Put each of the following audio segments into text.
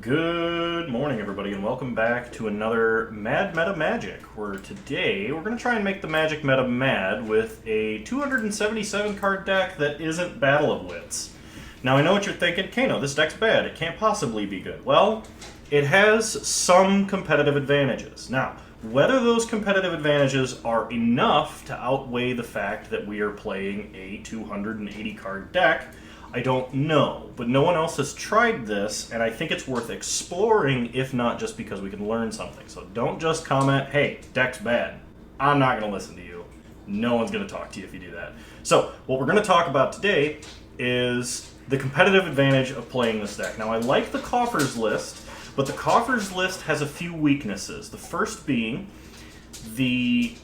Good morning, everybody, and welcome back to another Mad Meta Magic, where today we're going to try and make the Magic meta mad with a 277 card deck that isn't Battle of Wits. Now, I know what you're thinking, Kano, this deck's bad, it can't possibly be good. Well, it has some competitive advantages. Now, whether those competitive advantages are enough to outweigh the fact that we are playing a 280 card deck, I don't know, but no one else has tried this, and I think it's worth exploring, if not just because we can learn something. So don't just comment, hey, deck's bad. I'm not going to listen to you. No one's going to talk to you if you do that. So what we're going to talk about today is the competitive advantage of playing this deck. Now, I like the Coffers list, but the Coffers list has a few weaknesses. The first being the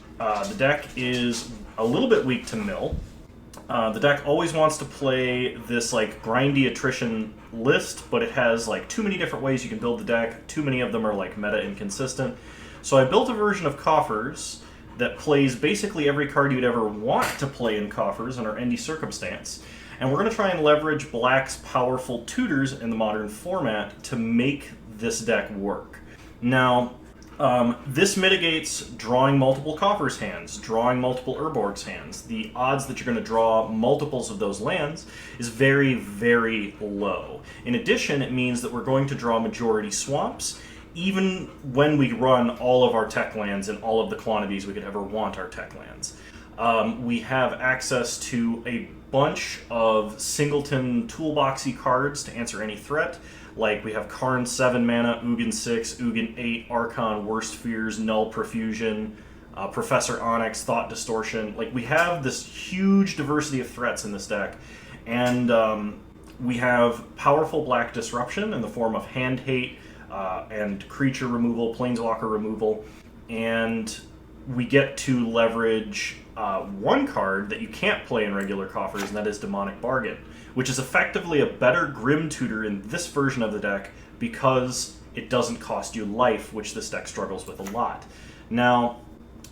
deck is a little bit weak to mill. The deck always wants to play this like grindy attrition list, but it has like too many different ways you can build the deck. Too many of them are like meta inconsistent. So I built a version of Coffers that plays basically every card you'd ever want to play in Coffers under any circumstance. And we're going to try and leverage Black's powerful tutors in the modern format to make this deck work. Now, this mitigates drawing multiple Coffers hands, drawing multiple Urborg's hands. The odds that you're going to draw multiples of those lands is very, very low. In addition, it means that we're going to draw majority swamps, even when we run all of our tech lands in all of the quantities we could ever want our tech lands. We have access to a bunch of singleton toolboxy cards to answer any threat. Like, we have Karn 7 mana, Ugin 6, Ugin 8, Archon, Worst Fears, Null Profusion, Professor Onyx, Thought Distortion. Like, we have this huge diversity of threats in this deck. And we have powerful Black Disruption in the form of Hand Hate and creature removal, Planeswalker removal. And we get to leverage one card that you can't play in regular Coffers, and that is Demonic Bargain, which is effectively a better Grim Tutor in this version of the deck because it doesn't cost you life, which this deck struggles with a lot. Now,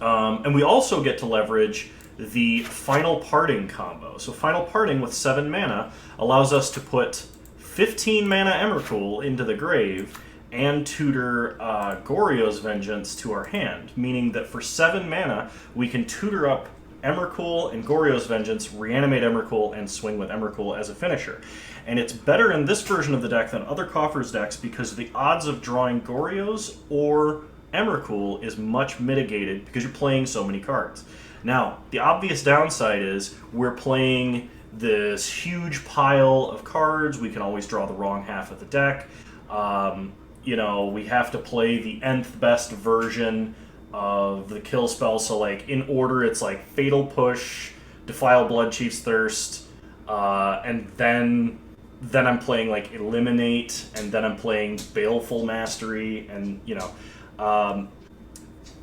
and we also get to leverage the Final Parting combo. So Final Parting with 7 mana allows us to put 15 mana Emrakul into the grave and tutor Goryo's Vengeance to our hand, meaning that for 7 mana, we can tutor up Emrakul and Goryo's Vengeance, reanimate Emrakul, and swing with Emrakul as a finisher. And it's better in this version of the deck than other Coffers decks because the odds of drawing Goryo's or Emrakul is much mitigated because you're playing so many cards. Now, the obvious downside is we're playing this huge pile of cards. We can always draw the wrong half of the deck. You know, we have to play the nth best version of the kill spell, so like in order it's like Fatal Push, Defile Bloodchief's Thirst, and then I'm playing like Eliminate, and then I'm playing Baleful Mastery, and you know.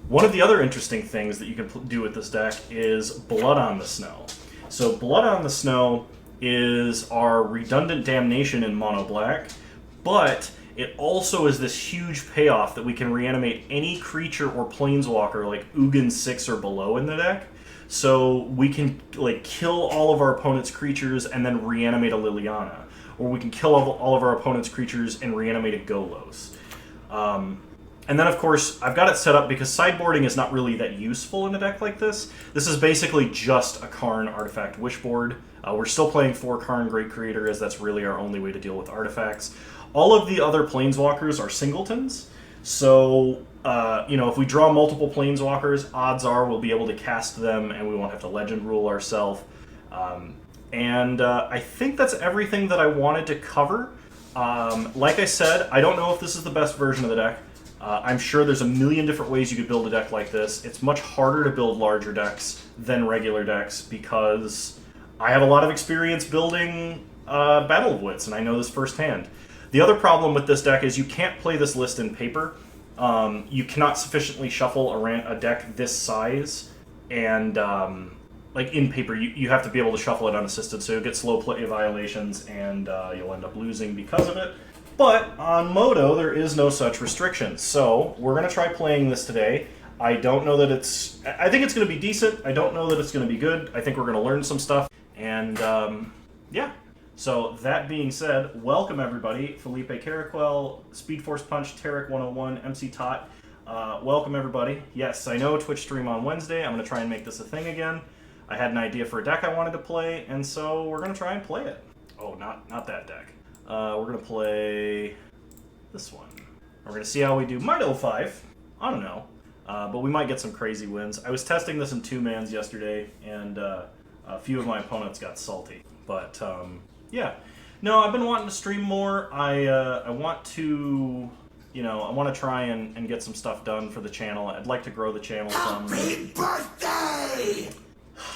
One of the other interesting things that you can do with this deck is Blood on the Snow. So Blood on the Snow is our redundant damnation in mono black, but it also is this huge payoff that we can reanimate any creature or planeswalker like Ugin 6 or below in the deck. So we can like kill all of our opponent's creatures and then reanimate a Liliana. Or we can kill all of our opponent's creatures and reanimate a Golos. And then, of course, I've got it set up because sideboarding is not really that useful in a deck like this. This is basically just a Karn Artifact Wishboard. We're still playing 4 Karn Great Creator, as that's really our only way to deal with artifacts. All of the other Planeswalkers are singletons, so you know, if we draw multiple Planeswalkers, odds are we'll be able to cast them and we won't have to Legend Rule ourselves. I think that's everything that I wanted to cover. Like I said, I don't know if this is the best version of the deck. I'm sure there's a million different ways you could build a deck like this. It's much harder to build larger decks than regular decks because I have a lot of experience building Battle of Wits, and I know this firsthand. The other problem with this deck is you can't play this list in paper. You cannot sufficiently shuffle a deck this size, and like in paper, you have to be able to shuffle it unassisted, so you'll get slow play violations, and you'll end up losing because of it. But on Moto, there is no such restrictions, so we're going to try playing this today. I don't know that it's... I think it's going to be decent. I don't know that it's going to be good. I think we're going to learn some stuff, and yeah. So that being said, welcome everybody. Felipe Caraquel, Speed Force Punch, Tarek 101, MC Tot. Welcome everybody. Yes, I know Twitch stream on Wednesday. I'm going to try and make this a thing again. I had an idea for a deck I wanted to play, and so we're going to try and play it. Oh, not that deck. We're going to play this one. We're going to see how we do. Might 05. I don't know. But we might get some crazy wins. I was testing this in 2-mans yesterday, and a few of my opponents got salty. But, yeah. No, I've been wanting to stream more. I want to... You know, I want to try and get some stuff done for the channel. I'd like to grow the channel some. Happy birthday!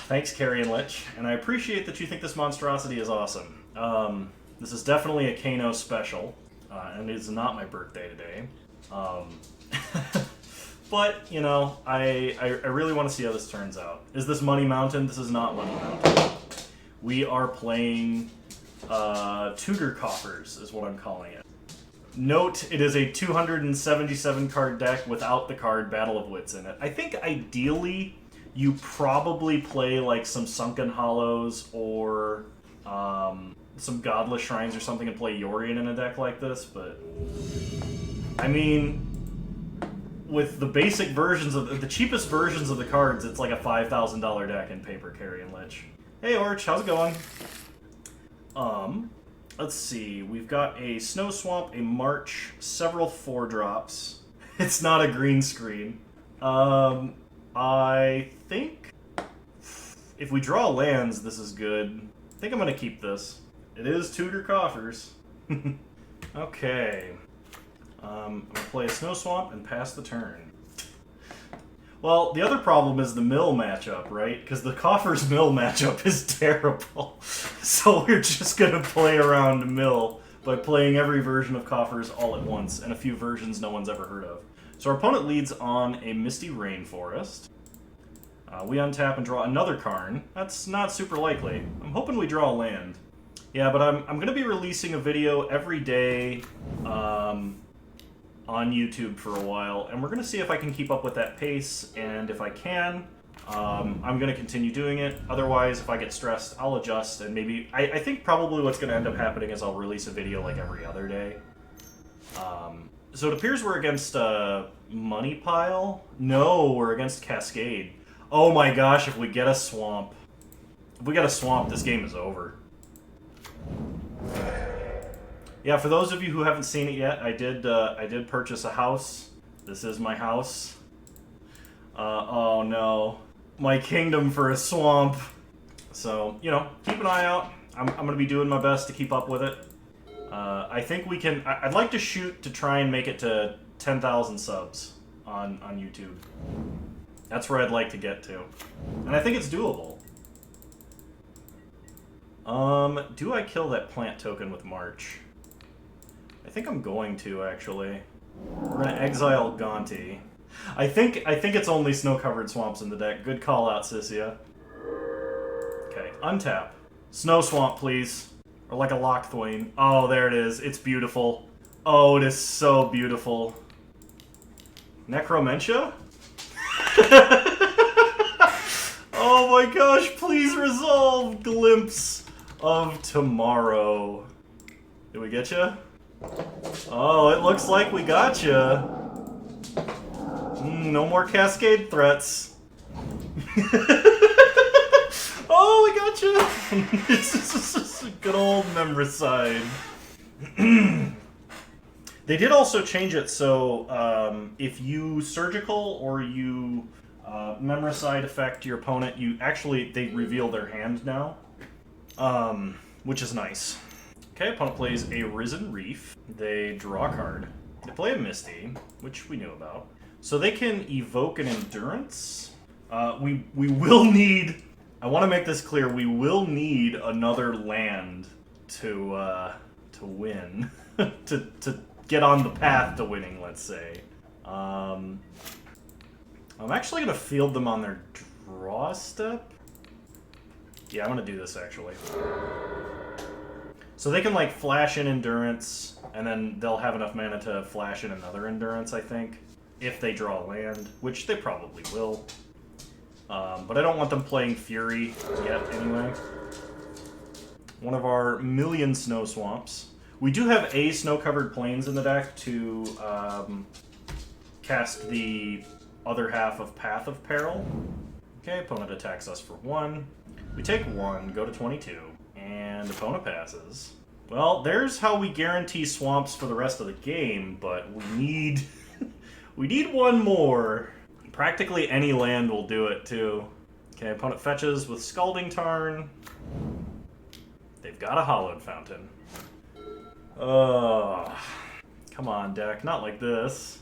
Thanks, Carrie and Lich. And I appreciate that you think this monstrosity is awesome. This is definitely a Kano special. And it is not my birthday today. But, you know, I really want to see how this turns out. Is this Money Mountain? This is not Money Mountain. We are playing Tutor Coffers, is what I'm calling it. Note, it is a 277 card deck without the card Battle of Wits in it. I think ideally you probably play like some Sunken Hollows or some Godless Shrines or something and play Yorion in a deck like this, but I mean, with the basic versions of the cheapest versions of the cards, it's like a $5,000 deck in paper, Carry and Lich. Hey Orch, how's it going? Let's see, we've got a Snow Swamp, a March, several 4-drops. It's not a green screen. I think if we draw lands, this is good. I think I'm gonna keep this. It is Tutor Coffers. Okay. I'm gonna play a Snow Swamp and pass the turn. Well, the other problem is the mill matchup, right? Because the Coffers mill matchup is terrible. So we're just going to play around mill by playing every version of Coffers all at once, and a few versions no one's ever heard of. So our opponent leads on a Misty Rainforest. We untap and draw another Karn. That's not super likely. I'm hoping we draw a land. Yeah, but I'm going to be releasing a video every day on YouTube for a while, and we're going to see if I can keep up with that pace, and if I can, I'm going to continue doing it. Otherwise, if I get stressed, I'll adjust, and maybe... I think probably what's going to end up happening is I'll release a video like every other day. So it appears we're against Money Pile? No, we're against Cascade. Oh my gosh, if we get a Swamp. If we get a Swamp, this game is over. Yeah, for those of you who haven't seen it yet, I did purchase a house. This is my house. Oh no. My kingdom for a swamp. So, you know, keep an eye out. I'm going to be doing my best to keep up with it. I think we can... I'd like to shoot to try and make it to 10,000 subs on YouTube. That's where I'd like to get to. And I think it's doable. Do I kill that plant token with March? I think I'm going to, actually. We're going to exile Gonti. I think it's only snow-covered swamps in the deck. Good call out, Sissia. Okay, untap. Snow Swamp, please. Or like a Lockthwain. Oh, there it is. It's beautiful. Oh, it is so beautiful. Necromentia? Oh my gosh, please resolve Glimpse of Tomorrow. Did we get you? Oh, it looks like we got you. No more Cascade threats. Oh, we got you. It's just a good old Memricide. They did also change it so if you surgical or you Memricide affect your opponent, they reveal their hand now, which is nice. Okay, opponent plays a Risen Reef. They draw a card. They play a Misty, which we knew about. So they can evoke an Endurance. We will need... I want to make this clear. We will need another land to win. to get on the path to winning, let's say. I'm actually going to field them on their draw step. Yeah, I'm going to do this, actually. So they can, like, flash in Endurance, and then they'll have enough mana to flash in another Endurance, I think, if they draw land, which they probably will. But I don't want them playing Fury yet, anyway. one of our million snow swamps. We do have a snow-covered plains in the deck to cast the other half of Path of Peril. Okay, opponent attacks us for 1. We take 1, go to 22, and opponent passes. Well, there's how we guarantee swamps for the rest of the game, but we need we need one more. Practically any land will do it too. Okay, opponent fetches with Scalding Tarn. They've got a Hallowed Fountain. Come on, deck, not like this.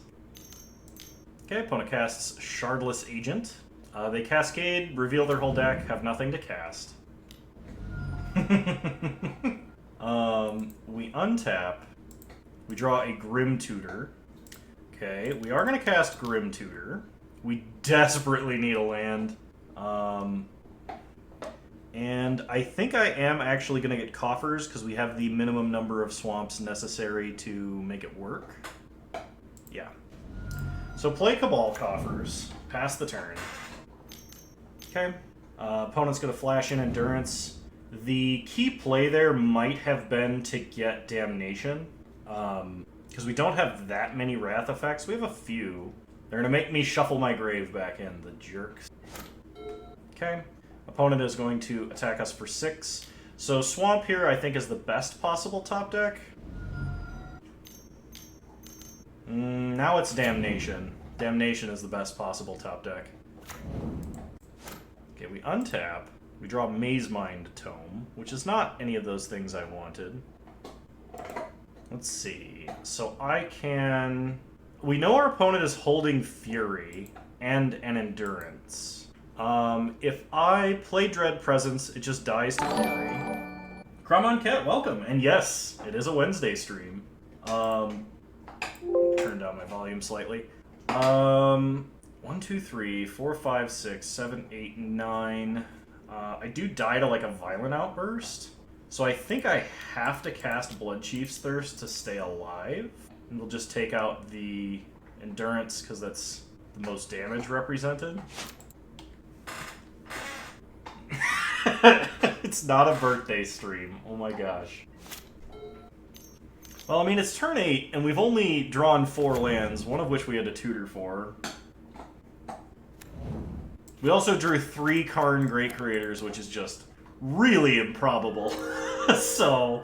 Okay, opponent casts Shardless Agent. They cascade, reveal their whole deck, have nothing to cast. We untap. We draw a Grim Tutor. Okay, we are going to cast Grim Tutor. We desperately need a land. And I think I am actually going to get Coffers because we have the minimum number of swamps necessary to make it work. Yeah. So play Cabal Coffers. Pass the turn. Okay. Opponent's going to flash in Endurance. The key play there might have been to get Damnation. Because we don't have that many Wrath effects. We have a few. They're going to make me shuffle my grave back in, the jerks. Okay. Opponent is going to attack us for 6. So Swamp here, I think, is the best possible top deck. Now it's Damnation. Damnation is the best possible top deck. Okay, we untap. We draw Maze Mind Tome, which is not any of those things I wanted. Let's see. So I can... We know our opponent is holding Fury and an Endurance. If I play Dread Presence, it just dies to Fury. Cromon Cat, welcome! And yes, it is a Wednesday stream. Turn down my volume slightly. 1, 2, 3, 4, 5, 6, 7, 8, 9. I do die to like a Violent Outburst. So I think I have to cast Bloodchief's Thirst to stay alive. And we'll just take out the Endurance because that's the most damage represented. It's not a birthday stream. Oh my gosh. Well, I mean, it's turn 8, and we've only drawn 4 lands, one of which we had to tutor for. We also drew 3 Karn Great Creators, which is just really improbable. So,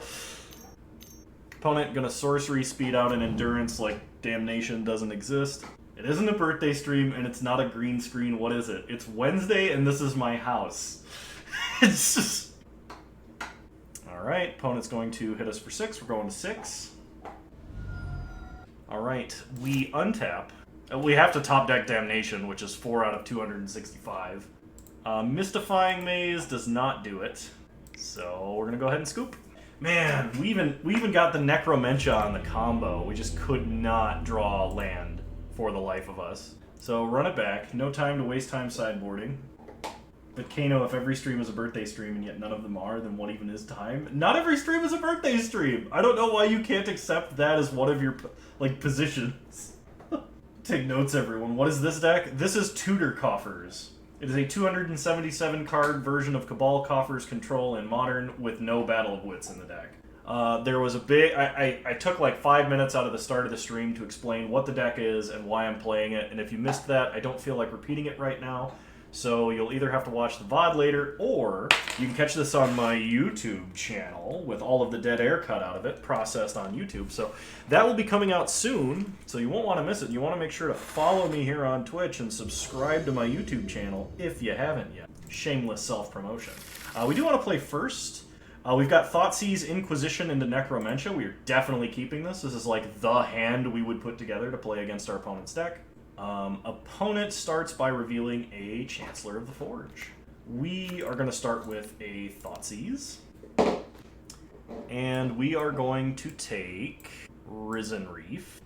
opponent gonna sorcery speed out an Endurance like Damnation doesn't exist. It isn't a birthday stream, and it's not a green screen. What is it? It's Wednesday, and this is my house. It's just... Alright, opponent's going to hit us for 6. We're going to 6. Alright, we untap. We have to top deck Damnation, which is 4 out of 265. Mystifying Maze does not do it. So we're gonna go ahead and scoop. Man, we even got the Necromentia on the combo. We just could not draw land for the life of us. So run it back. No time to waste time sideboarding. But Kano, if every stream is a birthday stream and yet none of them are, then what even is time? Not every stream is a birthday stream! I don't know why you can't accept that as one of your, like, positions. Take notes, everyone. What is this deck? This is Tutor Coffers. It is a 277 card version of Cabal Coffers Control in Modern with no Battle of Wits in the deck. There was a big... I took like 5 minutes out of the start of the stream to explain what the deck is and why I'm playing it, and if you missed that, I don't feel like repeating it right now. So you'll either have to watch the VOD later, or you can catch this on my YouTube channel with all of the dead air cut out of it, processed on YouTube. So that will be coming out soon, so you won't want to miss it. You want to make sure to follow me here on Twitch and subscribe to my YouTube channel if you haven't yet. Shameless self-promotion. We do want to play first. We've got Thoughtseize, Inquisition into Necromentia. We are definitely keeping this. This is like the hand we would put together to play against our opponent's deck. Opponent starts by revealing a Chancellor of the Forge. We are going to start with a Thoughtseize. And we are going to take Risen Reef.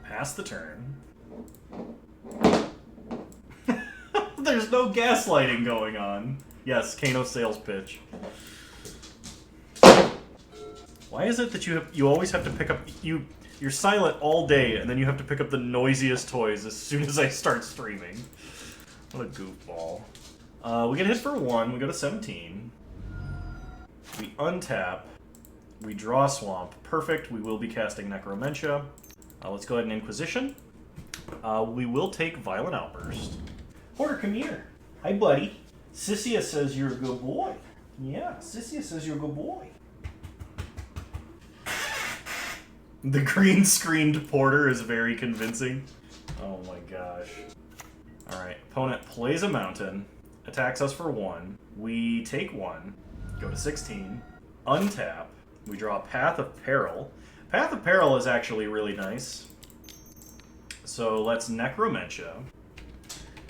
Pass the turn. There's no gaslighting going on. Yes, Kano sales pitch. Why is it that you always have to pick up... You're silent all day, and then you have to pick up the noisiest toys as soon as I start streaming. What a goofball. We get hit for 1. We go to 17. We untap. We draw Swamp. Perfect. We will be casting Necromentia. Let's go ahead and Inquisition. We will take Violent Outburst. Porter, come here. Hi, buddy. Sissia says you're a good boy. Yeah, Sissia says you're a good boy. The green screened Porter is very convincing. Oh my gosh. Alright, opponent plays a mountain, attacks us for 1. We take 1, go to 16, untap. We draw Path of Peril. Path of Peril is actually really nice. So let's Necromentia.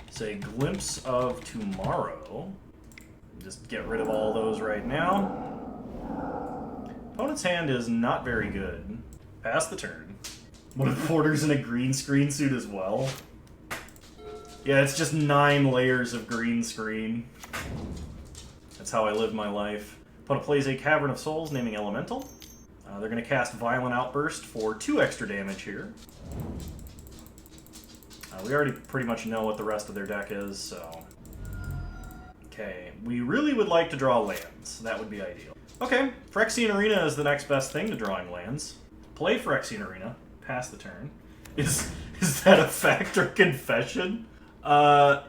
Say Glimpse of Tomorrow. Just get rid of all those right now. Opponent's hand is not very good. Pass the turn. What if Porter's in a green screen suit as well? Yeah, it's just 9 layers of green screen. That's how I live my life. Opponent plays a Cavern of Souls, naming Elemental. They're going to cast Violent Outburst for 2 extra damage here. We already pretty much know what the rest of their deck is, so... Okay, we really would like to draw lands. That would be ideal. Okay, Phyrexian Arena is the next best thing to drawing lands. Play Phyrexian Arena, pass the turn. Is that a fact or confession? I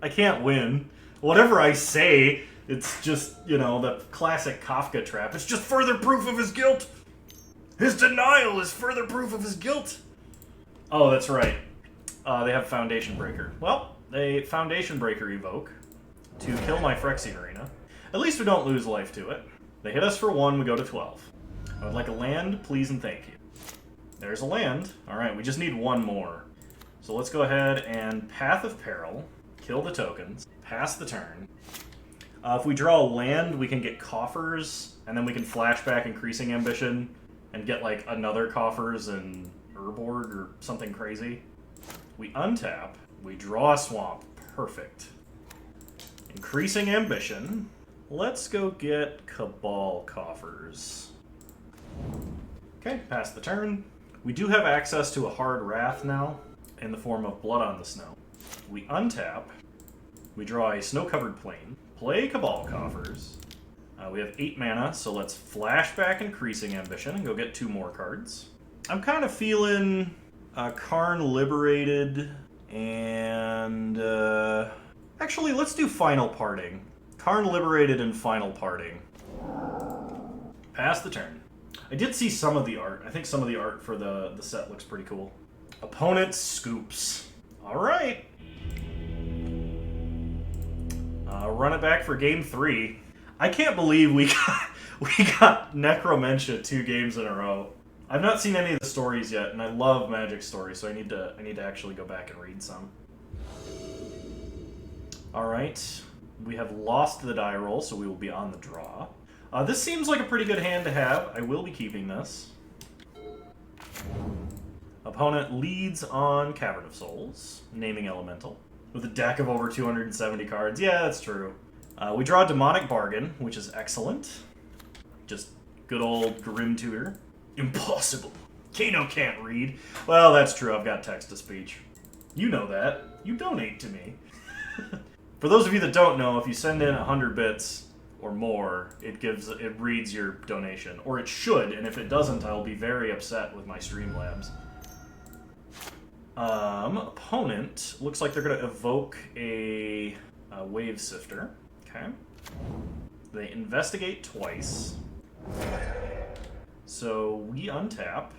can't win. Whatever I say, it's just, you know, the classic Kafka trap. It's just further proof of his guilt! His denial is further proof of his guilt! Oh, that's right. They have Foundation Breaker. Well, they Foundation Breaker evoke to kill my Phyrexian Arena. At least we don't lose life to it. They hit us for 1, we go to 12. I would like a land, please and thank you. There's a land. Alright, we just need 1 more. So let's go ahead and Path of Peril, kill the tokens, pass the turn. If we draw a land, we can get Coffers, and then we can flashback Increasing Ambition and get like another Coffers and Urborg or something crazy. We untap, we draw a Swamp, perfect. Increasing Ambition. Let's go get Cabal Coffers. Okay, pass the turn. We do have access to a hard Wrath now, in the form of Blood on the Snow. We untap. We draw a snow-covered plain. Play Cabal Coffers. We have 8 mana, so let's flashback Increasing Ambition and go get 2 more cards. I'm kind of feeling Karn Liberated and... Actually, let's do Final Parting. Karn Liberated and Final Parting. Pass the turn. I did see some of the art. I think some of the art for the set looks pretty cool. Opponent scoops. Alright. Run it back for game 3. I can't believe we got Necromentia 2 games in a row. I've not seen any of the stories yet, and I love Magic stories, so I need to actually go back and read some. Alright. We have lost the die roll, so we will be on the draw. This seems like a pretty good hand to have. I will be keeping this. Opponent leads on Cavern of Souls, naming Elemental, with a deck of over 270 cards. Yeah, that's true. We draw Demonic Bargain, which is excellent. Just good old Grim Tutor. Impossible. Kano can't read. Well, that's true. I've got text-to-speech. You know that. You donate to me. For those of you that don't know, if you send in 100 bits or more, it reads your donation. Or it should, and if it doesn't, I'll be very upset with my Streamlabs. Opponent looks like they're going to evoke a Wave Sifter. Okay. They investigate twice. So we untap.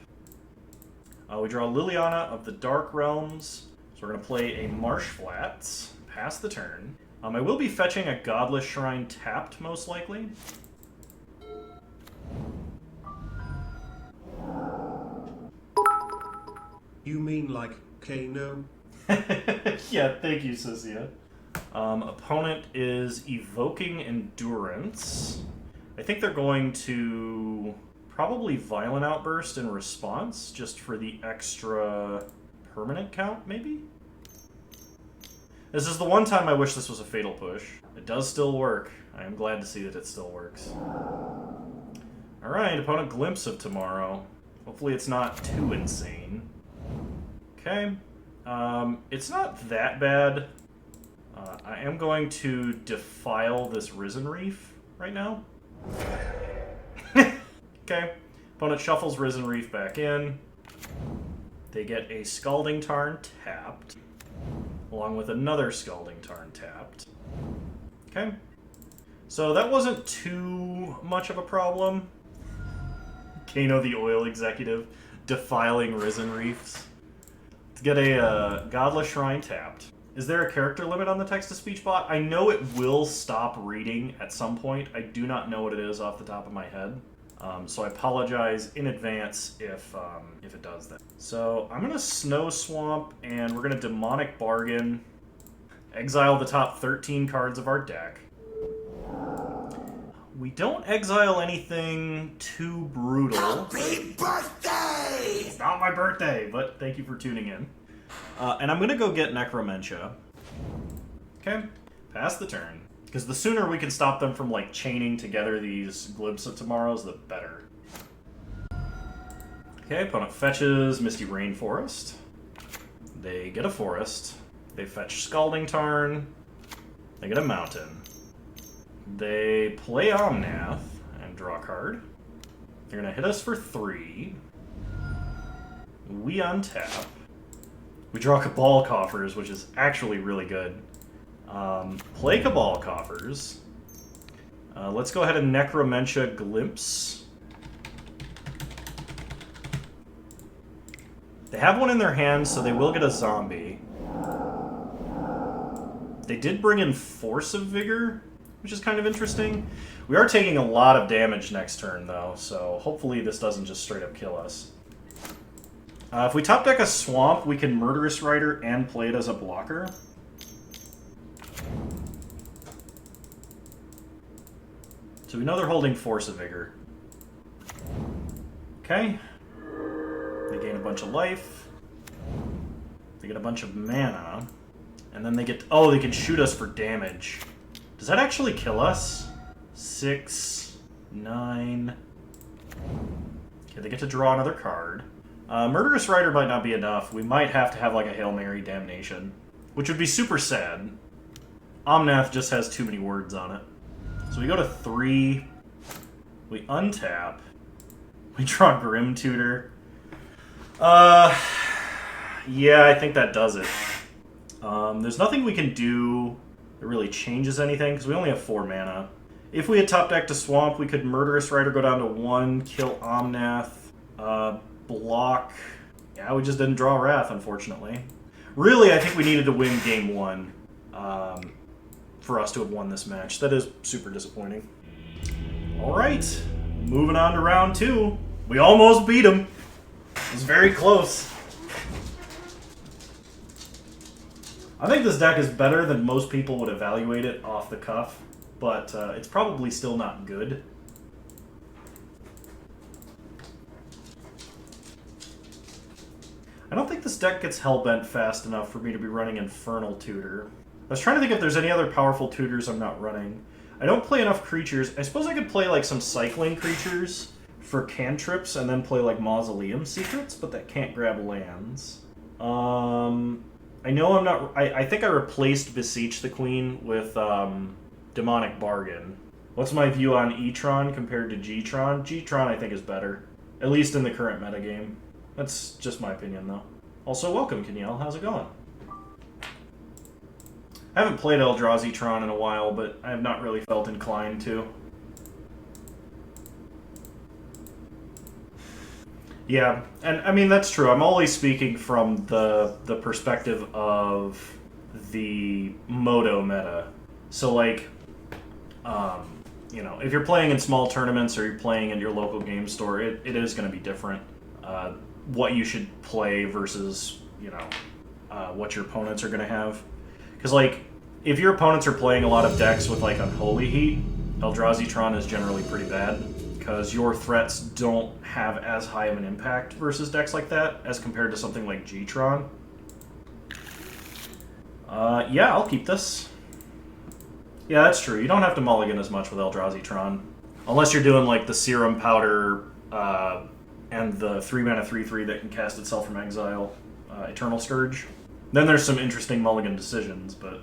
We draw Liliana of the Dark Realms. So we're going to play a Marsh Flats. Pass the turn. I will be fetching a Godless Shrine tapped, most likely. You mean like Kano? Yeah, thank you, Sissia. Opponent is evoking Endurance. I think they're going to probably Violent Outburst in response, just for the extra permanent count, maybe? This is the one time I wish this was a Fatal Push. It does still work. I am glad to see that it still works. Alright, opponent Glimpse of Tomorrow. Hopefully it's not too insane. Okay. It's not that bad. I am going to defile this Risen Reef right now. Okay. Opponent shuffles Risen Reef back in. They get a Scalding Tarn tapped, along with another Scalding Tarn tapped. Okay. So that wasn't too much of a problem. Kano the Oil Executive defiling Risen Reefs. To get a Godless Shrine tapped. Is there a character limit on the text-to-speech bot? I know it will stop reading at some point. I do not know what it is off the top of my head. So I apologize in advance if it does that. So I'm going to Snow Swamp, and we're going to Demonic Bargain. Exile the top 13 cards of our deck. We don't exile anything too brutal. Happy birthday! It's not my birthday, but thank you for tuning in. And I'm going to go get Necromentia. Okay, pass the turn. Because the sooner we can stop them from, like, chaining together these Glimpse of Tomorrows, the better. Okay, opponent fetches Misty Rainforest. They get a Forest. They fetch Scalding Tarn. They get a Mountain. They play Omnath and draw a card. They're going to hit us for 3. We untap. We draw Cabal Coffers, which is actually really good. Play Cabal Coffers. Let's go ahead and Necromentia Glimpse. They have one in their hand, so they will get a zombie. They did bring in Force of Vigor, which is kind of interesting. We are taking a lot of damage next turn, though, so hopefully this doesn't just straight up kill us. If we top deck a Swamp, we can Murderous Rider and play it as a blocker. So we know they're holding Force of Vigor. Okay. They gain a bunch of life. They get a bunch of mana. And then they get... Oh, they can shoot us for damage. Does that actually kill us? 6, 9... Okay, they get to draw another card. Murderous Rider might not be enough. We might have to have, like, a Hail Mary Damnation. Which would be super sad. Omnath just has too many words on it. So we go to 3. We untap. We draw Grim Tutor. Yeah, I think that does it. There's nothing we can do that really changes anything, because we only have 4 mana. If we had top decked a Swamp, we could Murderous Rider go down to 1, kill Omnath, block. Yeah, we just didn't draw Wrath, unfortunately. Really, I think we needed to win game 1 for us to have won this match. That is super disappointing. Alright, moving on to round 2. We almost beat him. It was very close. I think this deck is better than most people would evaluate it off the cuff, but it's probably still not good. I don't think this deck gets hellbent fast enough for me to be running Infernal Tutor. I was trying to think if there's any other powerful tutors I'm not running. I don't play enough creatures. I suppose I could play like some cycling creatures for cantrips and then play like Mausoleum Secrets, but that can't grab lands. I know I'm not... I think I replaced Beseech the Queen with Demonic Bargain. What's my view on E-Tron compared to G-Tron? G-Tron I think is better, at least in the current metagame. That's just my opinion, though. Also, welcome, Keneal. How's it going? I haven't played Eldrazi Tron in a while, but I have not really felt inclined to. Yeah, and I mean, that's true. I'm always speaking from the perspective of the Moto meta. So, like, you know, if you're playing in small tournaments or you're playing in your local game store, it is going to be different. What you should play versus, you know, what your opponents are going to have. Because, like, if your opponents are playing a lot of decks with, like, Unholy Heat, Eldrazi Tron is generally pretty bad. Because your threats don't have as high of an impact versus decks like that as compared to something like G-Tron. Yeah, I'll keep this. Yeah, that's true. You don't have to mulligan as much with Eldrazi Tron. Unless you're doing, like, the Serum Powder and the 3-mana 3/3 that can cast itself from exile, Eternal Scourge. Then there's some interesting mulligan decisions, but...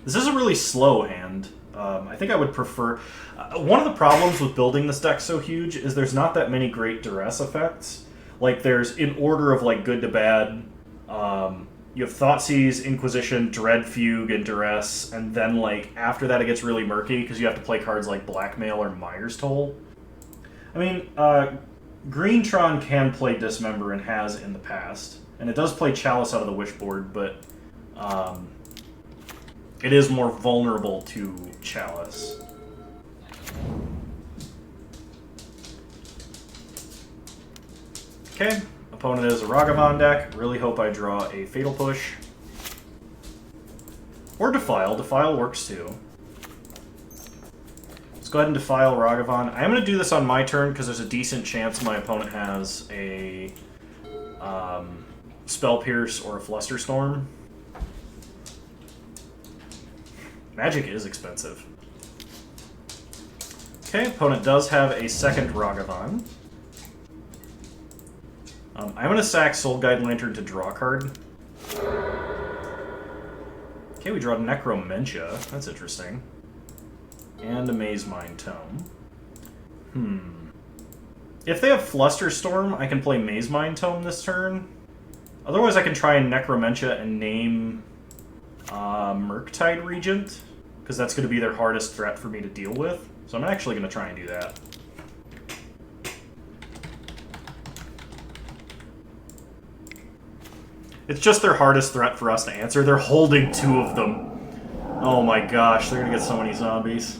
This is a really slow hand. I think I would prefer... one of the problems with building this deck so huge is there's not that many great duress effects. Like, there's, in order of, like, good to bad, you have Thoughtseize, Inquisition, Dread Fugue, and Duress, and then, like, after that it gets really murky because you have to play cards like Blackmail or Mire's Toll. I mean, Greentron can play Dismember and has in the past, and it does play Chalice out of the Wishboard, but it is more vulnerable to Chalice. Okay, opponent is a Ragavan deck. Really hope I draw a Fatal Push. Or Defile. Defile works too. Let's go ahead and Defile Ragavan. I'm going to do this on my turn because there's a decent chance my opponent has a Spell Pierce or a Flusterstorm. Magic is expensive. Okay, opponent does have a second Ragavan. I'm going to sack Soul Guide Lantern to draw a card. Okay, we draw Necromentia. That's interesting. And a Maze Mind Tome. If they have Flusterstorm, I can play Maze Mind Tome this turn. Otherwise, I can try and Necromentia and name Murktide Regent, because that's going to be their hardest threat for me to deal with. So I'm actually going to try and do that. It's just their hardest threat for us to answer. They're holding two of them. Oh my gosh, they're going to get so many zombies.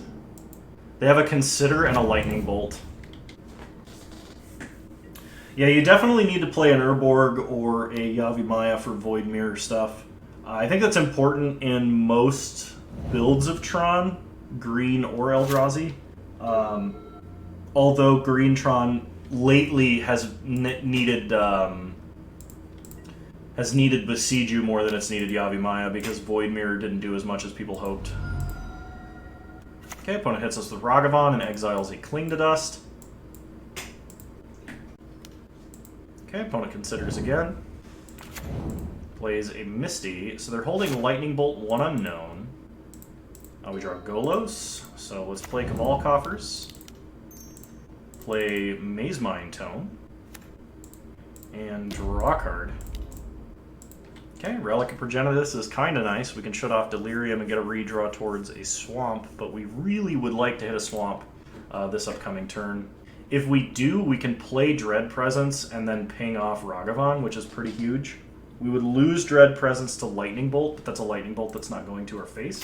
They have a Consider and a Lightning Bolt. Yeah, you definitely need to play an Urborg or a Yavimaya for Void Mirror stuff. I think that's important in most builds of Tron, Green or Eldrazi. Although Green Tron lately has needed Besiju more than it's needed Yavimaya because Void Mirror didn't do as much as people hoped. Okay, opponent hits us with Ragavan and exiles a Cling to Dust. Okay, opponent considers again. Plays a Misty, so they're holding Lightning Bolt, one unknown. We draw Golos, so let's play Cabal Coffers. Play Maze Mind Tome. And draw a card. Okay, Relic of Progenitus is kind of nice. We can shut off Delirium and get a redraw towards a swamp, but we really would like to hit a swamp this upcoming turn. If we do, we can play Dread Presence and then ping off Ragavan, which is pretty huge. We would lose Dread Presence to Lightning Bolt, but that's a Lightning Bolt that's not going to our face.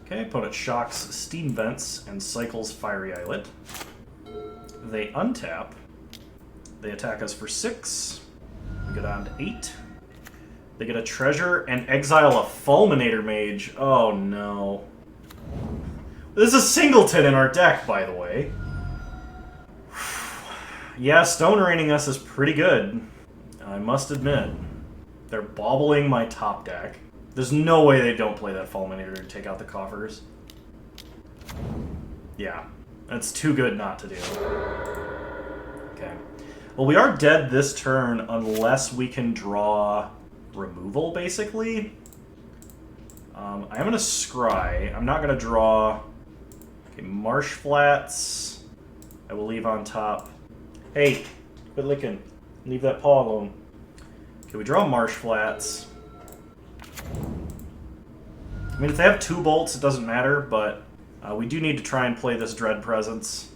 Okay, opponent shocks Steam Vents and cycles Fiery Islet. They untap. They attack us for 6. We get on to 8. They get a treasure and exile a Fulminator Mage. Oh no. This is a Singleton in our deck, by the way. Yeah, Stone Raining us is pretty good, I must admit. They're bobbling my top deck. There's no way they don't play that Fulminator to take out the Coffers. Yeah, that's too good not to do. Okay. Well, we are dead this turn unless we can draw removal, basically. I'm going to scry. I'm not going to draw... Okay, Marsh Flats. I will leave on top. Hey, quit licking. Leave that paw alone. Okay, we draw Marsh Flats. I mean, if they have 2 bolts, it doesn't matter, but we do need to try and play this Dread Presence.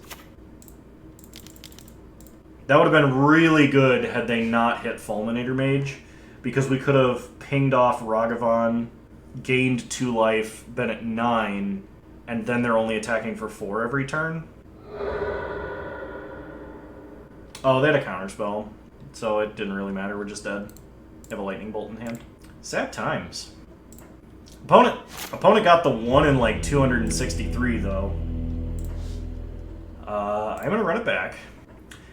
That would have been really good had they not hit Fulminator Mage, because we could have pinged off Ragavan, gained 2 life, been at 9, and then they're only attacking for 4 every turn. Oh, they had a counterspell, so it didn't really matter. We're just dead. They have a Lightning Bolt in hand. Sad times. Opponent got the 1 in like 263 though. I'm gonna run it back.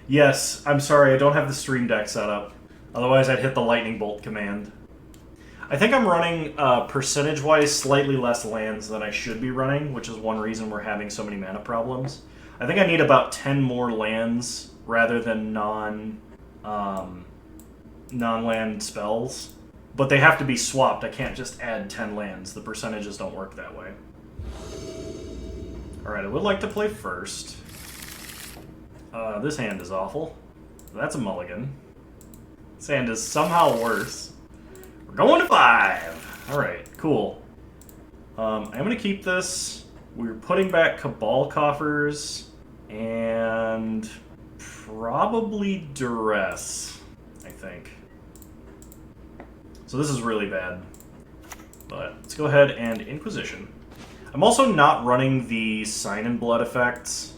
Yes, I'm sorry, I don't have the stream deck set up. Otherwise, I'd hit the Lightning Bolt command. I think I'm running percentage-wise slightly less lands than I should be running, which is one reason we're having so many mana problems. I think I need about 10 more lands rather than non-land spells. But they have to be swapped. I can't just add 10 lands. The percentages don't work that way. Alright, I would like to play first. This hand is awful. That's a mulligan. This hand is somehow worse. We're going to 5! Alright, cool. I'm going to keep this. We're putting back Cabal Coffers. And probably Duress, I think. So this is really bad. But let's go ahead and Inquisition. I'm also not running the Sign in Blood effects,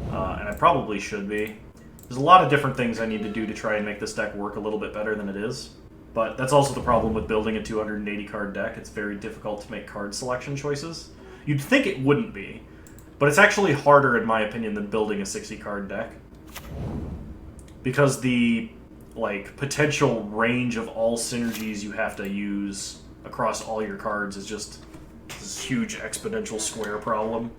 and I probably should be. There's a lot of different things I need to do to try and make this deck work a little bit better than it is. But that's also the problem with building a 280 card deck. It's very difficult to make card selection choices. You'd think it wouldn't be, but it's actually harder, in my opinion, than building a 60 card deck. Because the potential range of all synergies you have to use across all your cards is just this huge exponential square problem.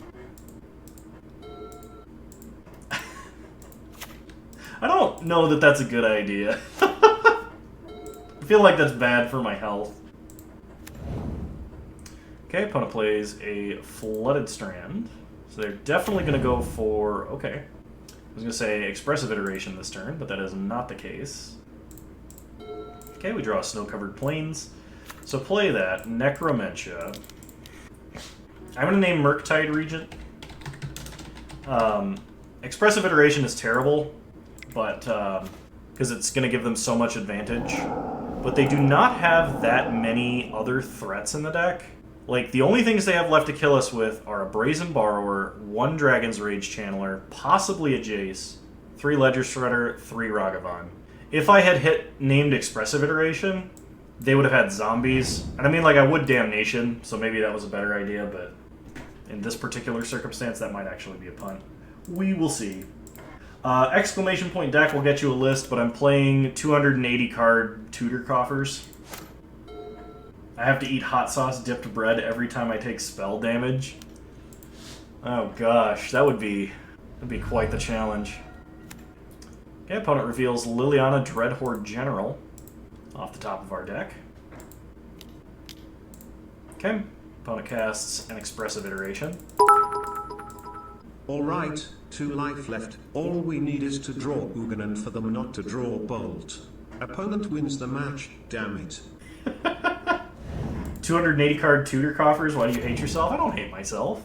I don't know that that's a good idea. I feel like that's bad for my health. Okay, opponent plays a Flooded Strand. So they're definitely going to go for... Okay. I was going to say Expressive Iteration this turn, but that is not the case. Okay, we draw Snow-Covered Plains. So play that. Necromentia. I'm going to name Murktide Regent. Expressive Iteration is terrible, but because it's going to give them so much advantage. But they do not have that many other threats in the deck. Like, the only things they have left to kill us with are a Brazen Borrower, 1 Dragon's Rage Channeler, possibly a Jace, 3 Ledger Shredder, 3 Ragavan. If I had named Expressive Iteration, they would have had zombies. And I mean, I would Damnation, so maybe that was a better idea, but in this particular circumstance, that might actually be a punt. We will see. Exclamation point deck will get you a list, but I'm playing 280 card Tutor Coffers. I have to eat hot sauce dipped bread every time I take spell damage. Oh gosh, that'd be quite the challenge. Okay, opponent reveals Liliana Dreadhorde General off the top of our deck. Okay, opponent casts an Expressive Iteration. Alright, 2 life left. All we need is to draw Ugin for them not to draw Bolt. Opponent wins the match, damn it. 280 card Tutor Coffers, why do you hate yourself? I don't hate myself.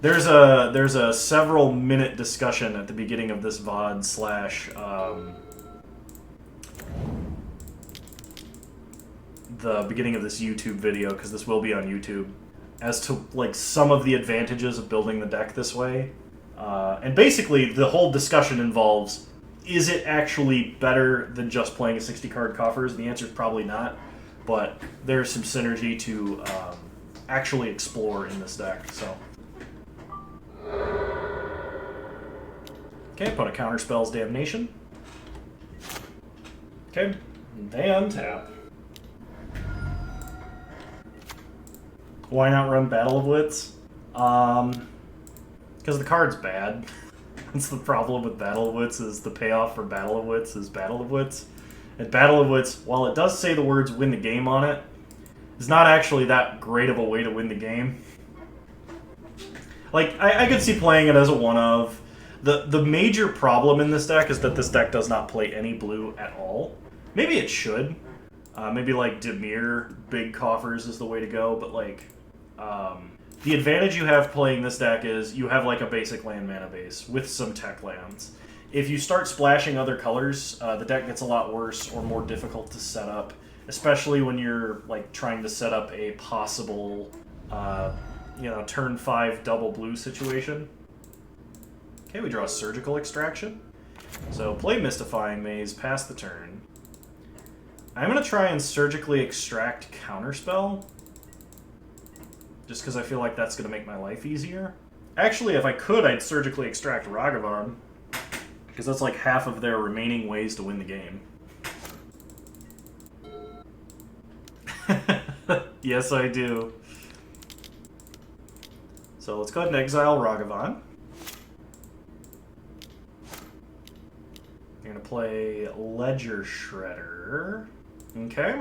There's a several minute discussion at the beginning of this VOD slash the beginning of this YouTube video, because this will be on YouTube, as to some of the advantages of building the deck this way. And basically the whole discussion involves, is it actually better than just playing a 60 card Coffers? And the answer is probably not. But there's some synergy to actually explore in this deck, so. Okay, opponent counterspells Damnation. Okay, they untap. Why not run Battle of Wits? Because the card's bad. That's the problem with Battle of Wits, is the payoff for Battle of Wits is Battle of Wits. And Battle of Wits, while it does say the words win the game on it, is not actually that great of a way to win the game. I could see playing it as a one-of. The major problem in this deck is that this deck does not play any blue at all. Maybe it should. Maybe Dimir, big Coffers is the way to go, but the advantage you have playing this deck is you have a basic land mana base with some tech lands. If you start splashing other colors, the deck gets a lot worse or more difficult to set up, especially when you're trying to set up a possible, turn 5 double blue situation. Okay, we draw a Surgical Extraction. So play Mystifying Maze, pass the turn. I'm going to try and Surgically Extract Counterspell, just because I feel like that's going to make my life easier. Actually, if I could, I'd Surgically Extract Ragavan, because that's half of their remaining ways to win the game. Yes, I do. So let's go ahead and exile Ragavan. You're going to play Ledger Shredder. Okay.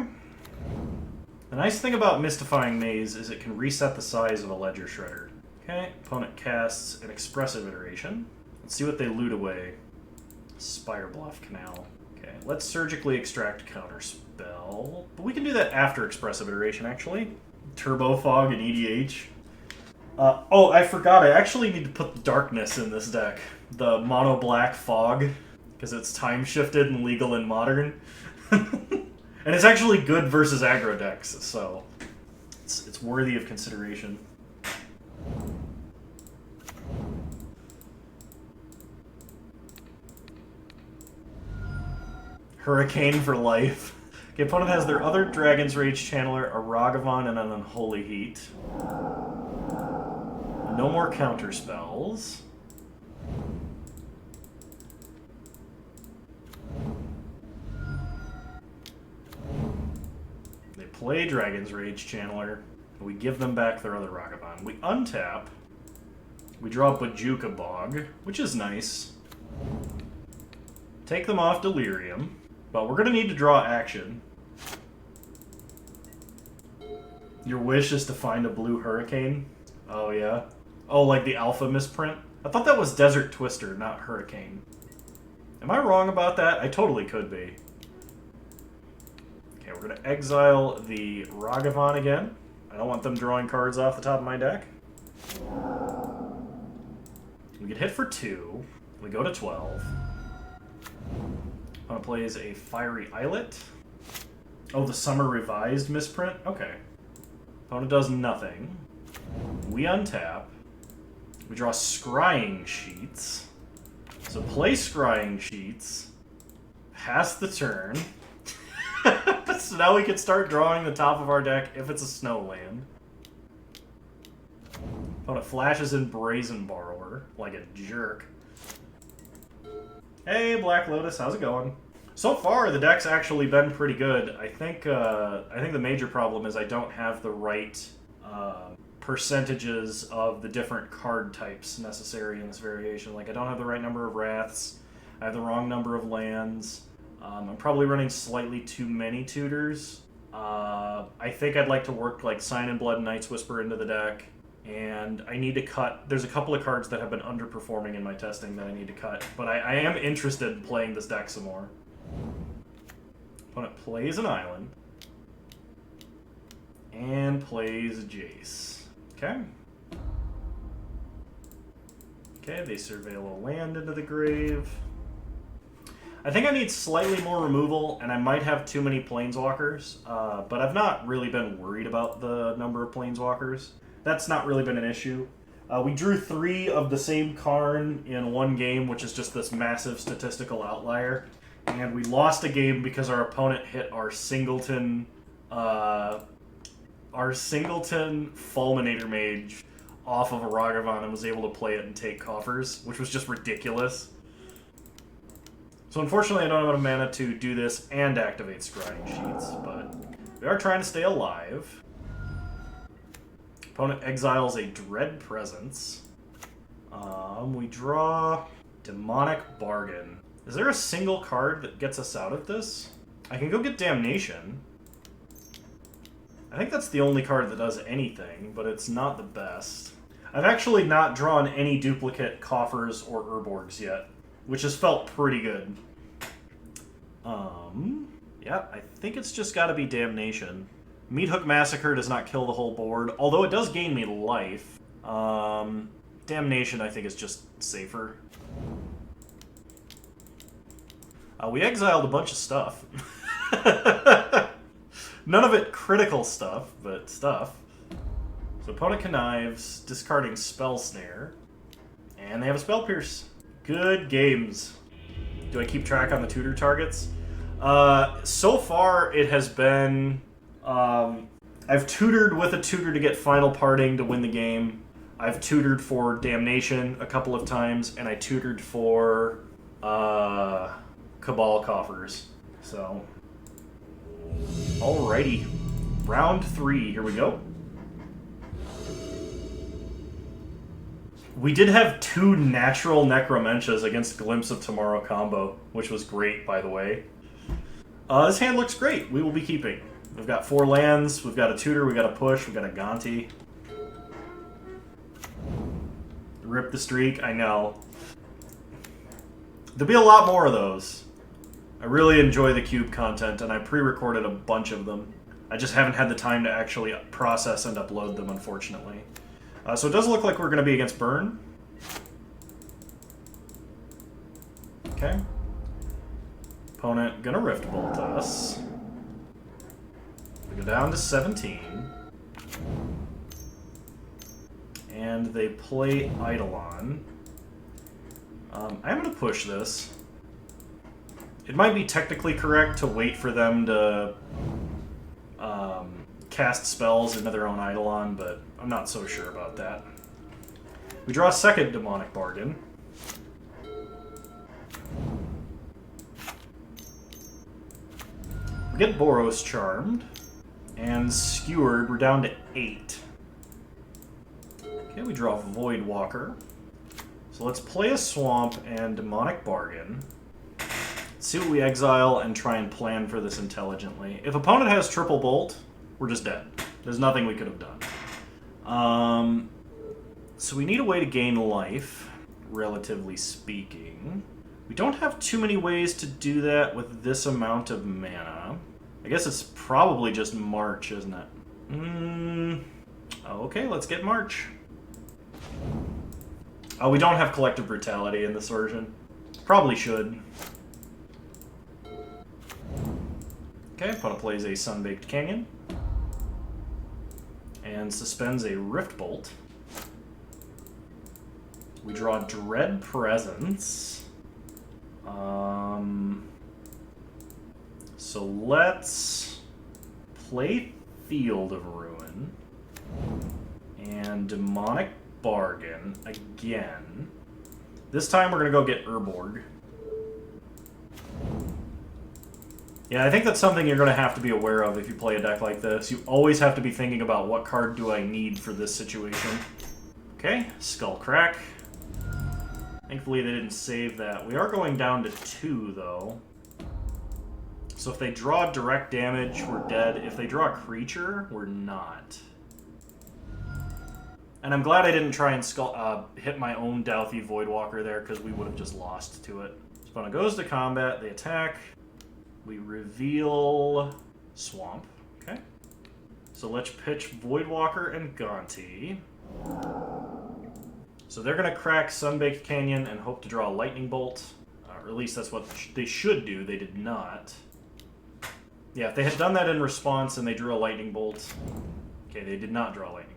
The nice thing about Mystifying Maze is it can reset the size of a ledger shredder. Okay, opponent casts an expressive iteration. Let's see what they loot away. Spire Bluff Canal. Okay, let's surgically extract counterspell. But we can do that after expressive iteration, actually. Turbo Fog and EDH. Oh, I forgot. I actually need to put Darkness in this deck. The mono black fog, because it's time shifted and legal in modern. And it's actually good versus aggro decks, so it's worthy of consideration. Hurricane for life. The opponent has their other Dragon's Rage Channeler, a Ragavan, and an Unholy Heat. No more counter spells. They play Dragon's Rage Channeler. We give them back their other Ragavan. We untap. We draw Bajuka Bog, which is nice. Take them off Delirium. But we're going to need to draw action. Your wish is to find a blue Hurricane? Oh, yeah? Oh, like the Alpha misprint? I thought that was Desert Twister, not Hurricane. Am I wrong about that? I totally could be. Okay, we're going to exile the Ragavan again. I don't want them drawing cards off the top of my deck. We get hit for 2. We go to 12. Opponent plays a Fiery Islet. Oh, the Summer Revised misprint? Okay. Opponent does nothing. We untap. We draw Scrying Sheets. So play Scrying Sheets. Pass the turn. So now we can start drawing the top of our deck if it's a snow land. Opponent flashes in Brazen Borrower like a jerk. Hey, Black Lotus, how's it going? So far, the deck's actually been pretty good. I think the major problem is I don't have the right percentages of the different card types necessary in this variation. Like, I don't have the right number of Wraths. I have the wrong number of lands. I'm probably running slightly too many Tutors. I think I'd like to work, like, Sign in Blood and Night's Whisper into the deck. And I need to cut... There's a couple of cards that have been underperforming in my testing that I need to cut. But I am interested in playing this deck some more. Opponent plays an island. And plays Jace. Okay. Okay, they surveil a land into the grave. I think I need slightly more removal, and I might have too many Planeswalkers. But I've not really been worried about the number of Planeswalkers. That's not really been an issue. We drew 3 of the same Karn in one game, which is just this massive statistical outlier. And we lost a game because our opponent hit our Singleton Fulminator Mage off of a Ragavan and was able to play it and take Coffers, which was just ridiculous. So unfortunately I don't have enough mana to do this and activate Scrying Sheets, but we are trying to stay alive. Opponent exiles a Dread Presence. We draw Demonic Bargain. Is there a single card that gets us out of this? I can go get Damnation. I think that's the only card that does anything, but it's not the best. I've actually not drawn any duplicate Coffers or Urborgs yet, which has felt pretty good. Yeah, I think it's just gotta be Damnation. Meathook Massacre does not kill the whole board, although it does gain me life. Damnation, I think, is just safer. We exiled a bunch of stuff. None of it critical stuff, but stuff. So opponent connives, discarding Spell Snare. And they have a Spell Pierce. Good games. Do I keep track on the tutor targets? So far, it has been... I've tutored with a tutor to get Final Parting to win the game. I've tutored for Damnation a couple of times, and I tutored for Cabal Coffers. So, alrighty. Round 3, here we go. We did have 2 natural Necromentions against Glimpse of Tomorrow combo, which was great, by the way. This hand looks great. We will be keeping. We've got 4 lands, we've got a Tutor, we've got a Push, we've got a Gonti. Rip the streak, I know. There'll be a lot more of those. I really enjoy the cube content, and I pre-recorded a bunch of them. I just haven't had the time to actually process and upload them, unfortunately. So it does look like we're going to be against Burn. Okay. Opponent gonna Rift Bolt us. We go down to 17. And they play Eidolon. I'm gonna push this. It might be technically correct to wait for them to cast spells into their own Eidolon, but I'm not so sure about that. We draw a second Demonic Bargain. We get Boros Charmed. And Skewered, we're down to 8. Okay, we draw Void Walker. So let's play a Swamp and Demonic Bargain. See what we exile and try and plan for this intelligently. If opponent has Triple Bolt, we're just dead. There's nothing we could have done. So we need a way to gain life, relatively speaking. We don't have too many ways to do that with this amount of mana. I guess it's probably just March, isn't it? Okay, let's get March. Oh, we don't have Collective Brutality in this version. Probably should. Okay, opponent plays a Sunbaked Canyon. And suspends a Rift Bolt. We draw Dread Presence. So let's play Field of Ruin and Demonic Bargain again. This time we're going to go get Urborg. Yeah, I think that's something you're going to have to be aware of if you play a deck like this. You always have to be thinking about what card do I need for this situation. Okay, Skull Crack. Thankfully they didn't save that. We are going down to 2, though. So if they draw direct damage, we're dead. If they draw a creature, we're not. And I'm glad I didn't try and hit my own Dauthi Voidwalker there, because we would have just lost to it. So opponent goes to combat, they attack. We reveal Swamp. Okay. So let's pitch Voidwalker and Gonti. So they're going to crack Sunbaked Canyon and hope to draw a Lightning Bolt. Or at least that's what they should do. They did not. Yeah, if they had done that in response and they drew a Lightning Bolt... Okay, they did not draw a Lightning.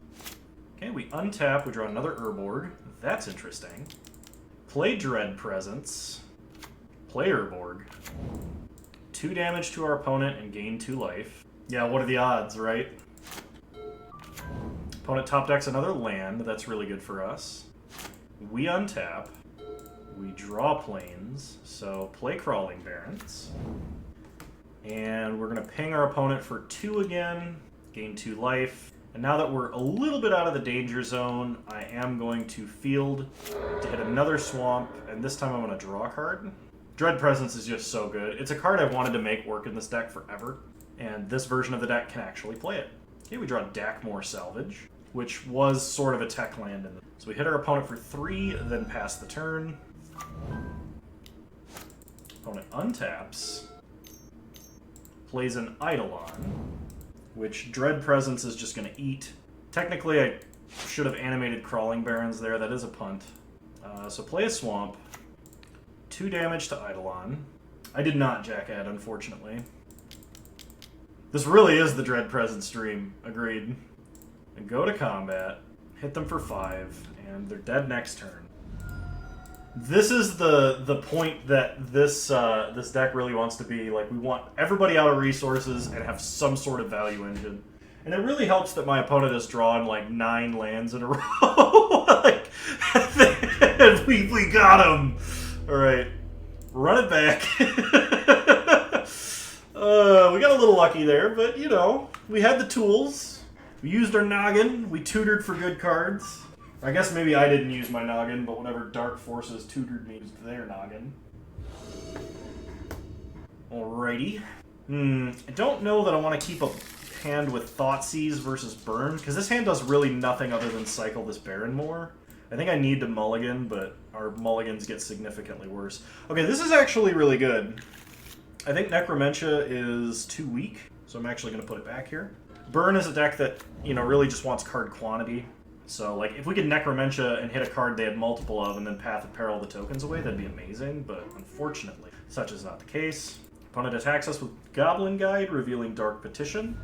Okay, we untap. We draw another Urborg. That's interesting. Play Dread Presence. Play Urborg. 2 damage to our opponent and gain 2 life. Yeah, what are the odds, right? Opponent top decks another land. That's really good for us. We untap. We draw planes. So play Crawling Barrens. And we're going to ping our opponent for 2 again. Gain 2 life. And now that we're a little bit out of the danger zone, I am going to field to hit another Swamp. And this time I'm going to draw a card. Dread Presence is just so good. It's a card I wanted to make work in this deck forever. And this version of the deck can actually play it. Okay, we draw Dakmor Salvage, which was sort of a tech land. So we hit our opponent for 3, then pass the turn. Opponent untaps. Plays an Eidolon, which Dread Presence is just going to eat. Technically, I should have animated Crawling Barrens there. That is a punt. So play a Swamp. 2 damage to Eidolon. I did not Jackad, unfortunately. This really is the Dread Presence stream. Agreed. And go to combat. Hit them for 5. And they're dead next turn. This is the point that this deck really wants to be. Like, we want everybody out of resources and have some sort of value engine. And it really helps that my opponent has drawn like 9 lands in a row. Like, we got him. All right, run it back. We got a little lucky there, but you know, we had the tools. We used our noggin. We tutored for good cards. I guess maybe I didn't use my noggin, but whatever Dark Forces tutored me used their noggin. Alrighty. I don't know that I want to keep a hand with Thoughtseize versus Burn, because this hand does really nothing other than cycle this Baron more. I think I need to mulligan, but our mulligans get significantly worse. Okay, this is actually really good. I think Necromentia is too weak, so I'm actually going to put it back here. Burn is a deck that, you know, really just wants card quantity. So, like, if we could Necromentia and hit a card they had multiple of and then Path of Peril the tokens away, that'd be amazing, but unfortunately, such is not the case. Opponent attacks us with Goblin Guide, revealing Dark Petition.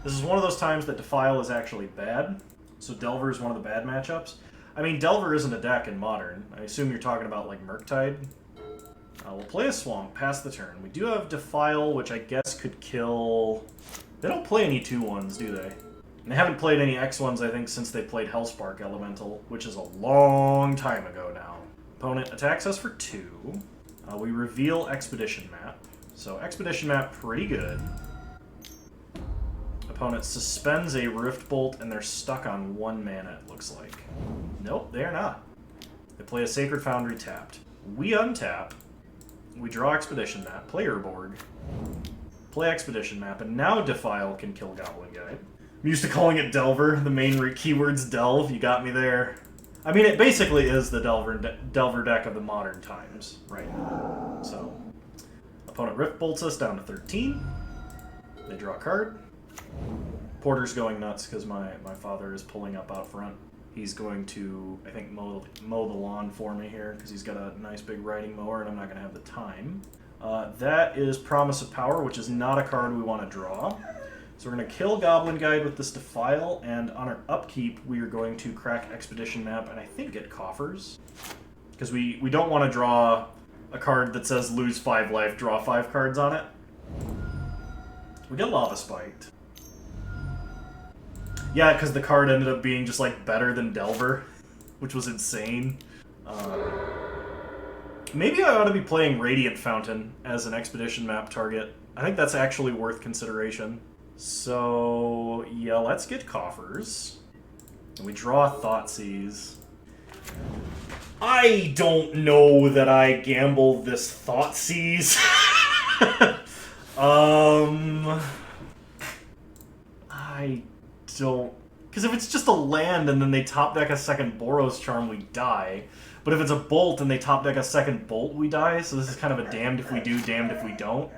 This is one of those times that Defile is actually bad, so Delver is one of the bad matchups. I mean, Delver isn't a deck in Modern. I assume you're talking about, like, Murktide. We'll play a Swamp, pass the turn. We do have Defile, which I guess could kill... They don't play any 2-1s, do they? And they haven't played any X1s, I think, since they played Hellspark Elemental, which is a long time ago now. Opponent attacks us for 2. We reveal Expedition Map. So Expedition Map, pretty good. Opponent suspends a Rift Bolt, and they're stuck on 1 mana, it looks like. Nope, they are not. They play a Sacred Foundry tapped. We untap. We draw Expedition Map, play Urborg, play Expedition Map, and now Defile can kill Goblin Guide. I'm used to calling it Delver. The main keyword's Delve. You got me there. I mean, it basically is the Delver deck of the modern times right now. So, opponent Rift Bolts us down to 13. They draw a card. Porter's going nuts because my father is pulling up out front. He's going to, I think, mow the lawn for me here because he's got a nice big riding mower and I'm not going to have the time. That is Promise of Power, which is not a card we want to draw. So we're going to kill Goblin Guide with this Defile, and on our upkeep, we are going to crack Expedition Map and I think get Coffers. Because we don't want to draw a card that says lose 5 life, draw 5 cards on it. We get Lava Spiked. Yeah, because the card ended up being just, like, better than Delver, which was insane. Maybe I ought to be playing Radiant Fountain as an Expedition Map target. I think that's actually worth consideration. So, yeah, let's get Coffers. And we draw Thoughtseize. I don't know that I gamble this Thoughtseize. I don't... Because if it's just a land and then they top deck a second Boros Charm, we die. But if it's a Bolt and they top deck a second Bolt, we die. So this is kind of a damned if we do, damned if we don't.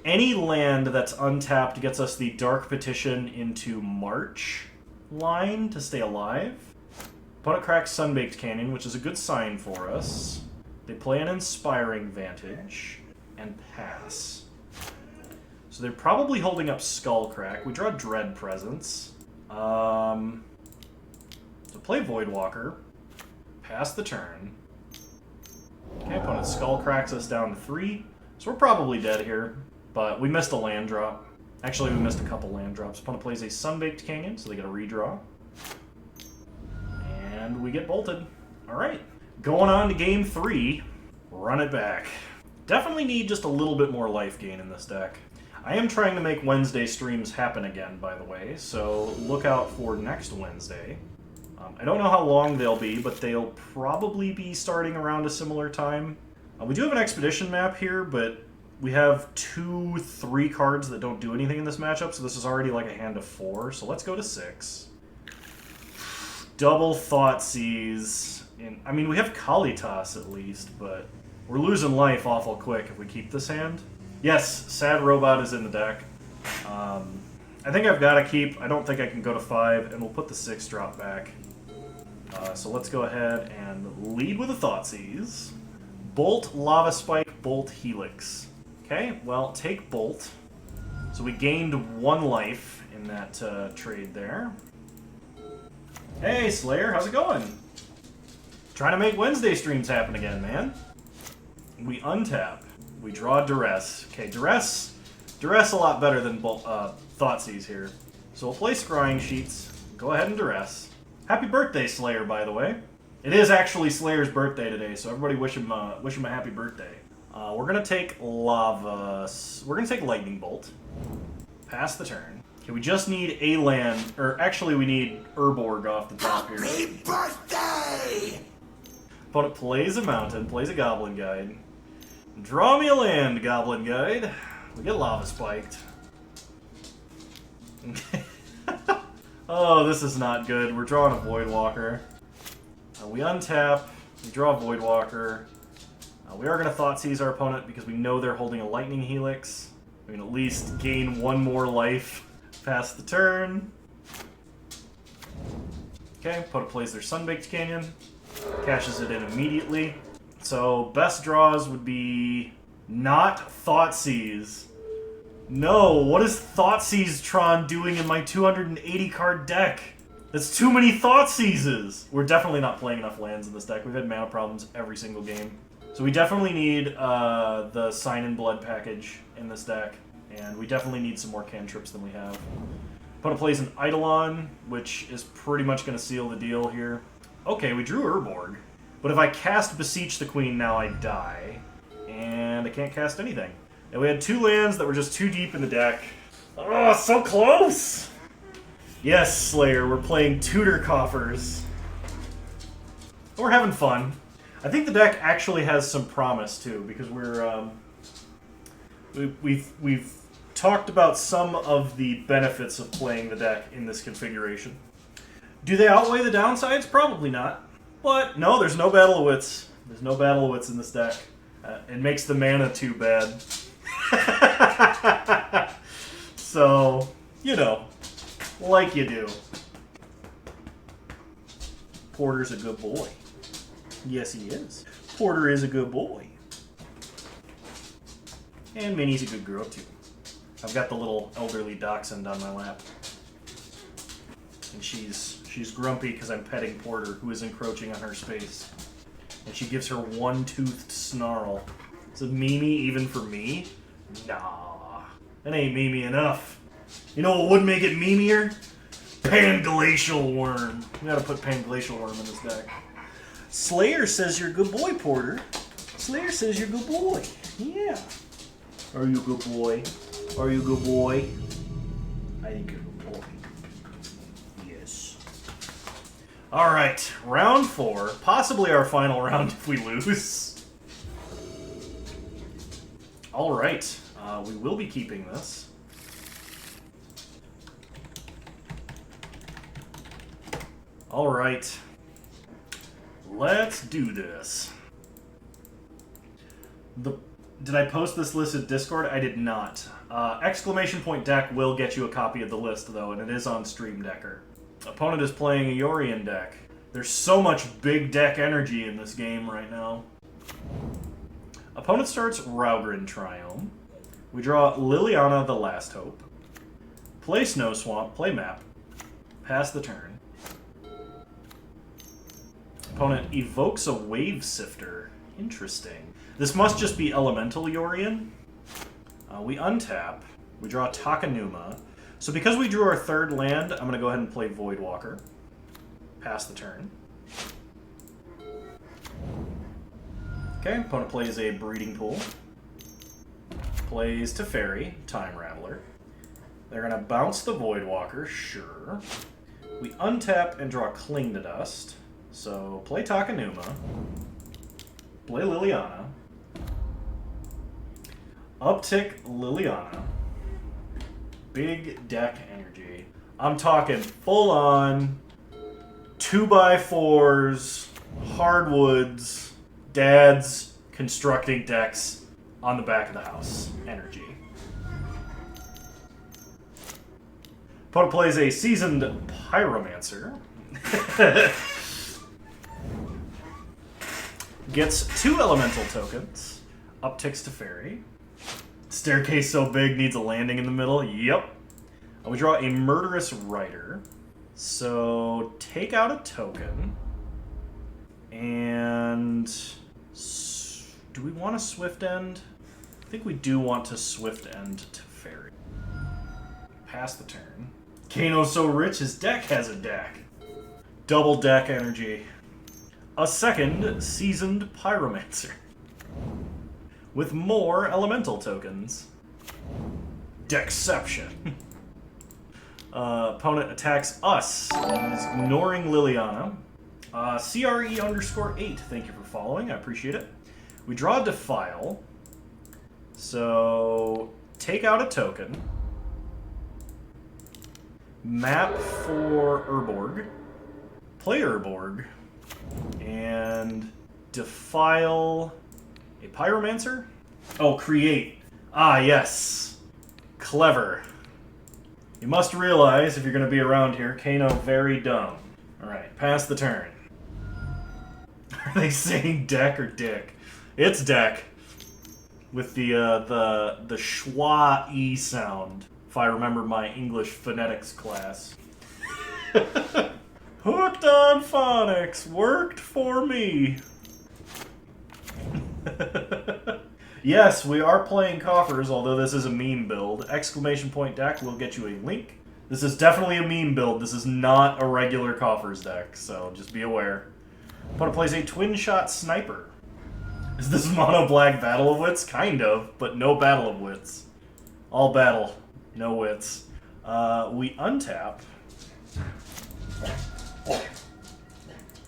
Any land that's untapped gets us the Dark Petition into March line to stay alive. Opponent cracks Sunbaked Canyon, which is a good sign for us. They play an Inspiring Vantage and pass. So they're probably holding up Skullcrack. We draw Dread Presence. So play Voidwalker. Pass the turn. Okay, opponent Skullcracks us down to 3. So we're probably dead here. But we missed a land drop. Actually, we missed a couple land drops. Opponent plays a Sunbaked Canyon, so they get a redraw. And we get bolted. Alright. Going on to game 3. Run it back. Definitely need just a little bit more life gain in this deck. I am trying to make Wednesday streams happen again, by the way, so look out for next Wednesday. I don't know how long they'll be, but they'll probably be starting around a similar time. We do have an Expedition Map here, but we have 2-3 cards that don't do anything in this matchup, so this is already like a hand of 4, so let's go to 6. Double Thoughtseize. I mean, we have Kalitas at least, but we're losing life awful quick if we keep this hand. Yes, Sad Robot is in the deck. I think I've got to keep. I don't think I can go to 5, and we'll put the 6 drop back. So let's go ahead and lead with a Thoughtseize. Bolt, Lava Spike, Bolt, Helix. Okay, well, take Bolt. So we gained 1 life in that trade there. Hey, Slayer, how's it going? Trying to make Wednesday streams happen again, man. We untap. We draw Duress. Okay, Duress a lot better than Thoughtseize here. So we'll play Scrying Sheets. Go ahead and Duress. Happy birthday, Slayer, by the way. It is actually Slayer's birthday today, so everybody wish him a happy birthday. We're gonna take Lava. We're gonna take Lightning Bolt. Pass the turn. Okay, we just need a land, or actually we need Urborg off the top here. Happy birthday! Opponent plays a mountain, plays a Goblin Guide. Draw me a land, Goblin Guide. We get lava spiked. Oh, this is not good. We're drawing a Voidwalker. We untap. We draw a Voidwalker. We are going to Thoughtseize our opponent because we know they're holding a Lightning Helix. We can at least gain one more life past the turn. Okay, opponent plays their Sunbaked Canyon. Cashes it in immediately. So, best draws would be not Thoughtseize. No, what is Thoughtseize Tron doing in my 280 card deck? That's too many Thoughtseizes! We're definitely not playing enough lands in this deck. We've had mana problems every single game. So we definitely need the Sign in Blood package in this deck. And we definitely need some more cantrips than we have. Opponent plays an Eidolon, which is pretty much going to seal the deal here. Okay, we drew Urborg. But if I cast Beseech the Queen now, I die. And I can't cast anything. And we had two lands that were just too deep in the deck. Oh, so close! Yes, Slayer, we're playing Tutor Coffers. We're having fun. I think the deck actually has some promise, too, because we've talked about some of the benefits of playing the deck in this configuration. Do they outweigh the downsides? Probably not. But, no, there's no Battle of Wits. There's no Battle of Wits in this deck. It makes the mana too bad. So, you know, like you do. Porter's a good boy. Yes, he is. Porter is a good boy. And Minnie's a good girl, too. I've got the little elderly dachshund on my lap. And she's grumpy because I'm petting Porter, who is encroaching on her space. And she gives her one-toothed snarl. Is it Mimi even for me? Nah. That ain't Mimi enough. You know what would make it Mimier? Panglacial Worm. We gotta put Panglacial Worm in this deck. Slayer says you're a good boy, Porter. Slayer says you're a good boy. Yeah. Are you a good boy? Are you a good boy? I think you're a good boy. Yes. Alright, round 4. Possibly our final round if we lose. Alright, we will be keeping this. Alright. Let's do this. Did I post this list in Discord? I did not. Exclamation point deck will get you a copy of the list, though, and it is on Stream Decker. Opponent is playing a Yorion deck. There's so much big deck energy in this game right now. Opponent starts Raugrin Triome. We draw Liliana the Last Hope. Play Snow Swamp, play map. Pass the turn. Opponent evokes a Wave Sifter. Interesting. This must just be Elemental Yorion. We untap. We draw Takanuma. So because we drew our third land, I'm going to go ahead and play Voidwalker. Pass the turn. Okay, opponent plays a Breeding Pool. Plays Teferi, Time Rattler. They're going to bounce the Voidwalker, sure. We untap and draw Cling to Dust. So play Takanuma. Play Liliana. Uptick Liliana. Big deck energy. I'm talking full-on 2x4s, hardwoods, dads constructing decks on the back of the house energy. Opponent plays a Seasoned Pyromancer. Gets 2 elemental tokens. Upticks Teferi. Staircase so big needs a landing in the middle. Yep. We draw a Murderous Rider. So take out a token. And do we want to Swift End? I think we do want to Swift End Teferi. Pass the turn. Kano's so rich his deck has a deck. Double deck energy. A second Seasoned Pyromancer. With more elemental tokens. Deckception. Opponent attacks us. Is ignoring Liliana. CRE_8. Thank you for following. I appreciate it. We draw Defile. So take out a token, map for Urborg, play Urborg, and defile a Pyromancer? Oh, create. Ah, yes. Clever. You must realize, if you're going to be around here, Kano very dumb. Alright, pass the turn. Are they saying deck or dick? It's deck. With the schwa-e sound, if I remember my English phonetics class. Hooked on phonics, worked for me. Yes, we are playing Coffers, although this is a meme build. Exclamation point deck will get you a link. This is definitely a meme build. This is not a regular Coffers deck, so just be aware. Opponent plays a Twin Shot Sniper. Is this mono black Battle of Wits? Kind of, but no Battle of Wits. All battle, no wits. We untap.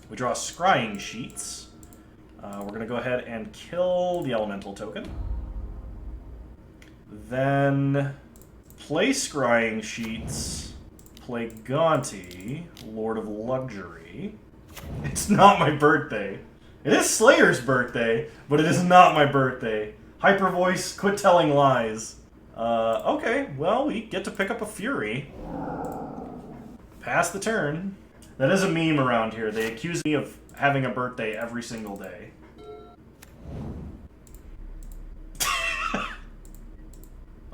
We draw Scrying Sheets. We're going to go ahead and kill the Elemental token. Then play Scrying Sheets, play Gaunty, Lord of Luxury. It's not my birthday. It is Slayer's birthday, but it is not my birthday. Hyper Voice, quit telling lies. Okay, well, we get to pick up a Fury. Pass the turn. That is a meme around here. They accuse me of having a birthday every single day.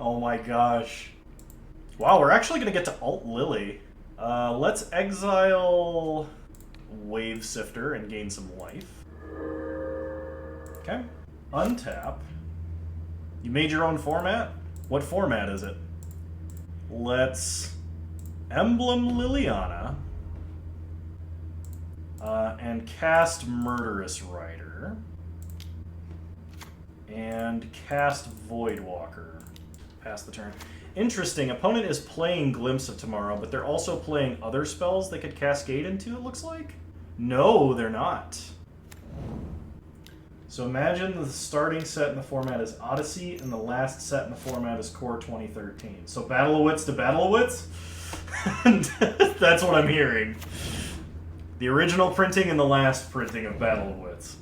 Oh my gosh. Wow, we're actually going to get to Alt Lily. Let's exile Wave Sifter and gain some life. Okay. Untap. You made your own format? What format is it? Let's Emblem Liliana. And cast Murderous Rider. And cast Voidwalker. Pass the turn. Interesting. Opponent is playing Glimpse of Tomorrow, but they're also playing other spells they could cascade into, it looks like? No, they're not. So imagine the starting set in the format is Odyssey, and the last set in the format is Core 2013. So Battle of Wits to Battle of Wits? That's what I'm hearing. The original printing and the last printing of Battle of Wits.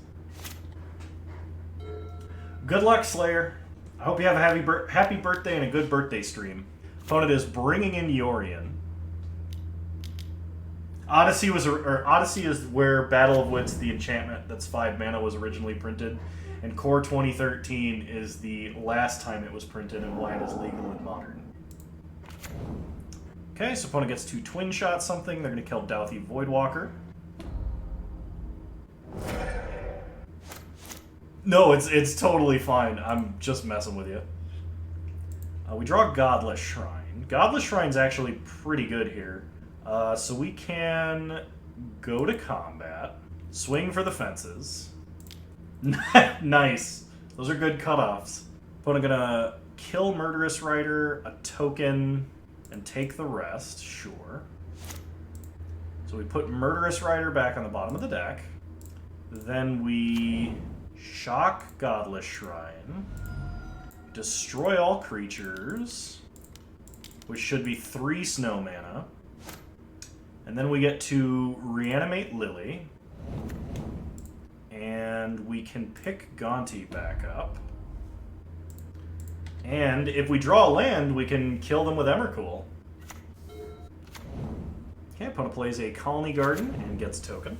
Good luck, Slayer. I hope you have a happy birthday and a good birthday stream. Opponent is bringing in Yorion. Odyssey is where Battle of Wits, the enchantment that's 5 mana, was originally printed, and Core 2013 is the last time it was printed and why it is legal in Modern. Okay, so opponent gets to twin shot something. They're going to kill Douthie Voidwalker. No, it's totally fine. I'm just messing with you. We draw Godless Shrine. Godless Shrine's actually pretty good here. So we can go to combat, swing for the fences. Nice. Those are good cutoffs. Opponent gonna kill Murderous Rider, a token, and take the rest. Sure. So we put Murderous Rider back on the bottom of the deck. Then we shock Godless Shrine, destroy all creatures, which should be 3 snow mana. And then we get to reanimate Lily. And we can pick Gaunty back up. And if we draw a land, we can kill them with Emrakul. Okay, opponent plays a Colony Garden and gets a token.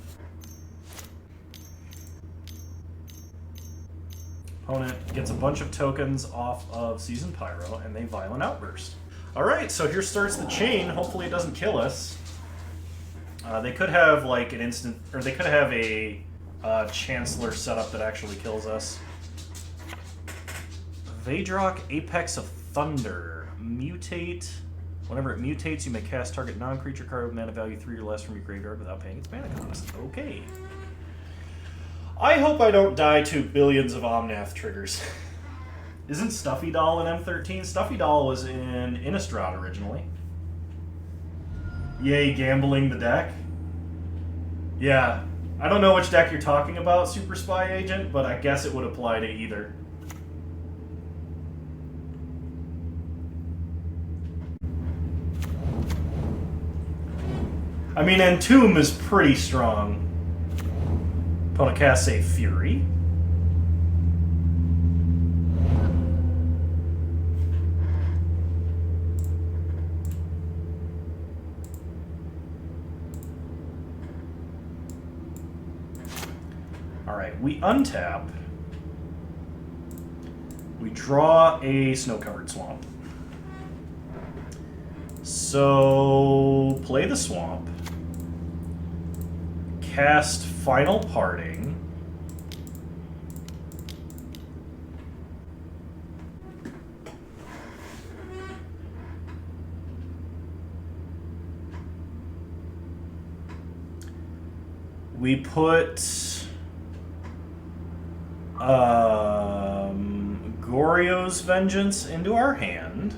Opponent gets a bunch of tokens off of Seasoned Pyro, and they Violent Outburst. Alright, so here starts the chain. Hopefully it doesn't kill us. They could have like an instant, or they could have a Chancellor setup that actually kills us. Vadrock, Apex of Thunder. Mutate. Whenever it mutates, you may cast target non-creature card with mana value 3 or less from your graveyard without paying its mana cost. Okay. I hope I don't die to billions of Omnath triggers. Isn't Stuffy Doll in M13? Stuffy Doll was in Innistrad originally. Yay, gambling the deck. Yeah, I don't know which deck you're talking about, Super Spy Agent, but I guess it would apply to either. I mean, Entomb is pretty strong. Opponent casts a Fury. Alright, we untap. We draw a snow-covered swamp. So, play the swamp. Cast Final Parting. We put Goryo's Vengeance into our hand.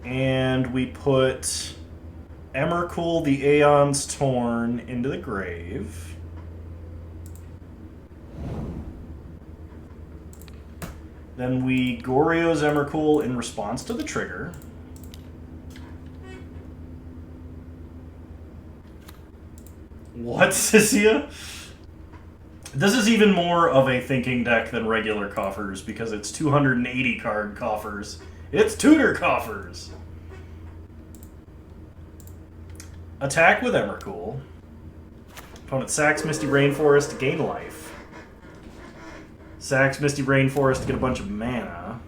And we put Emrakul the Aeon's Torn into the grave. Then we Goryo's Emrakul in response to the trigger. What, Sissia? This is even more of a thinking deck than regular Coffers because it's 280 card Coffers. It's Tutor Coffers! Attack with Emrakul. Opponent sacks Misty Rainforest to gain life. Sacks Misty Rainforest to get a bunch of mana.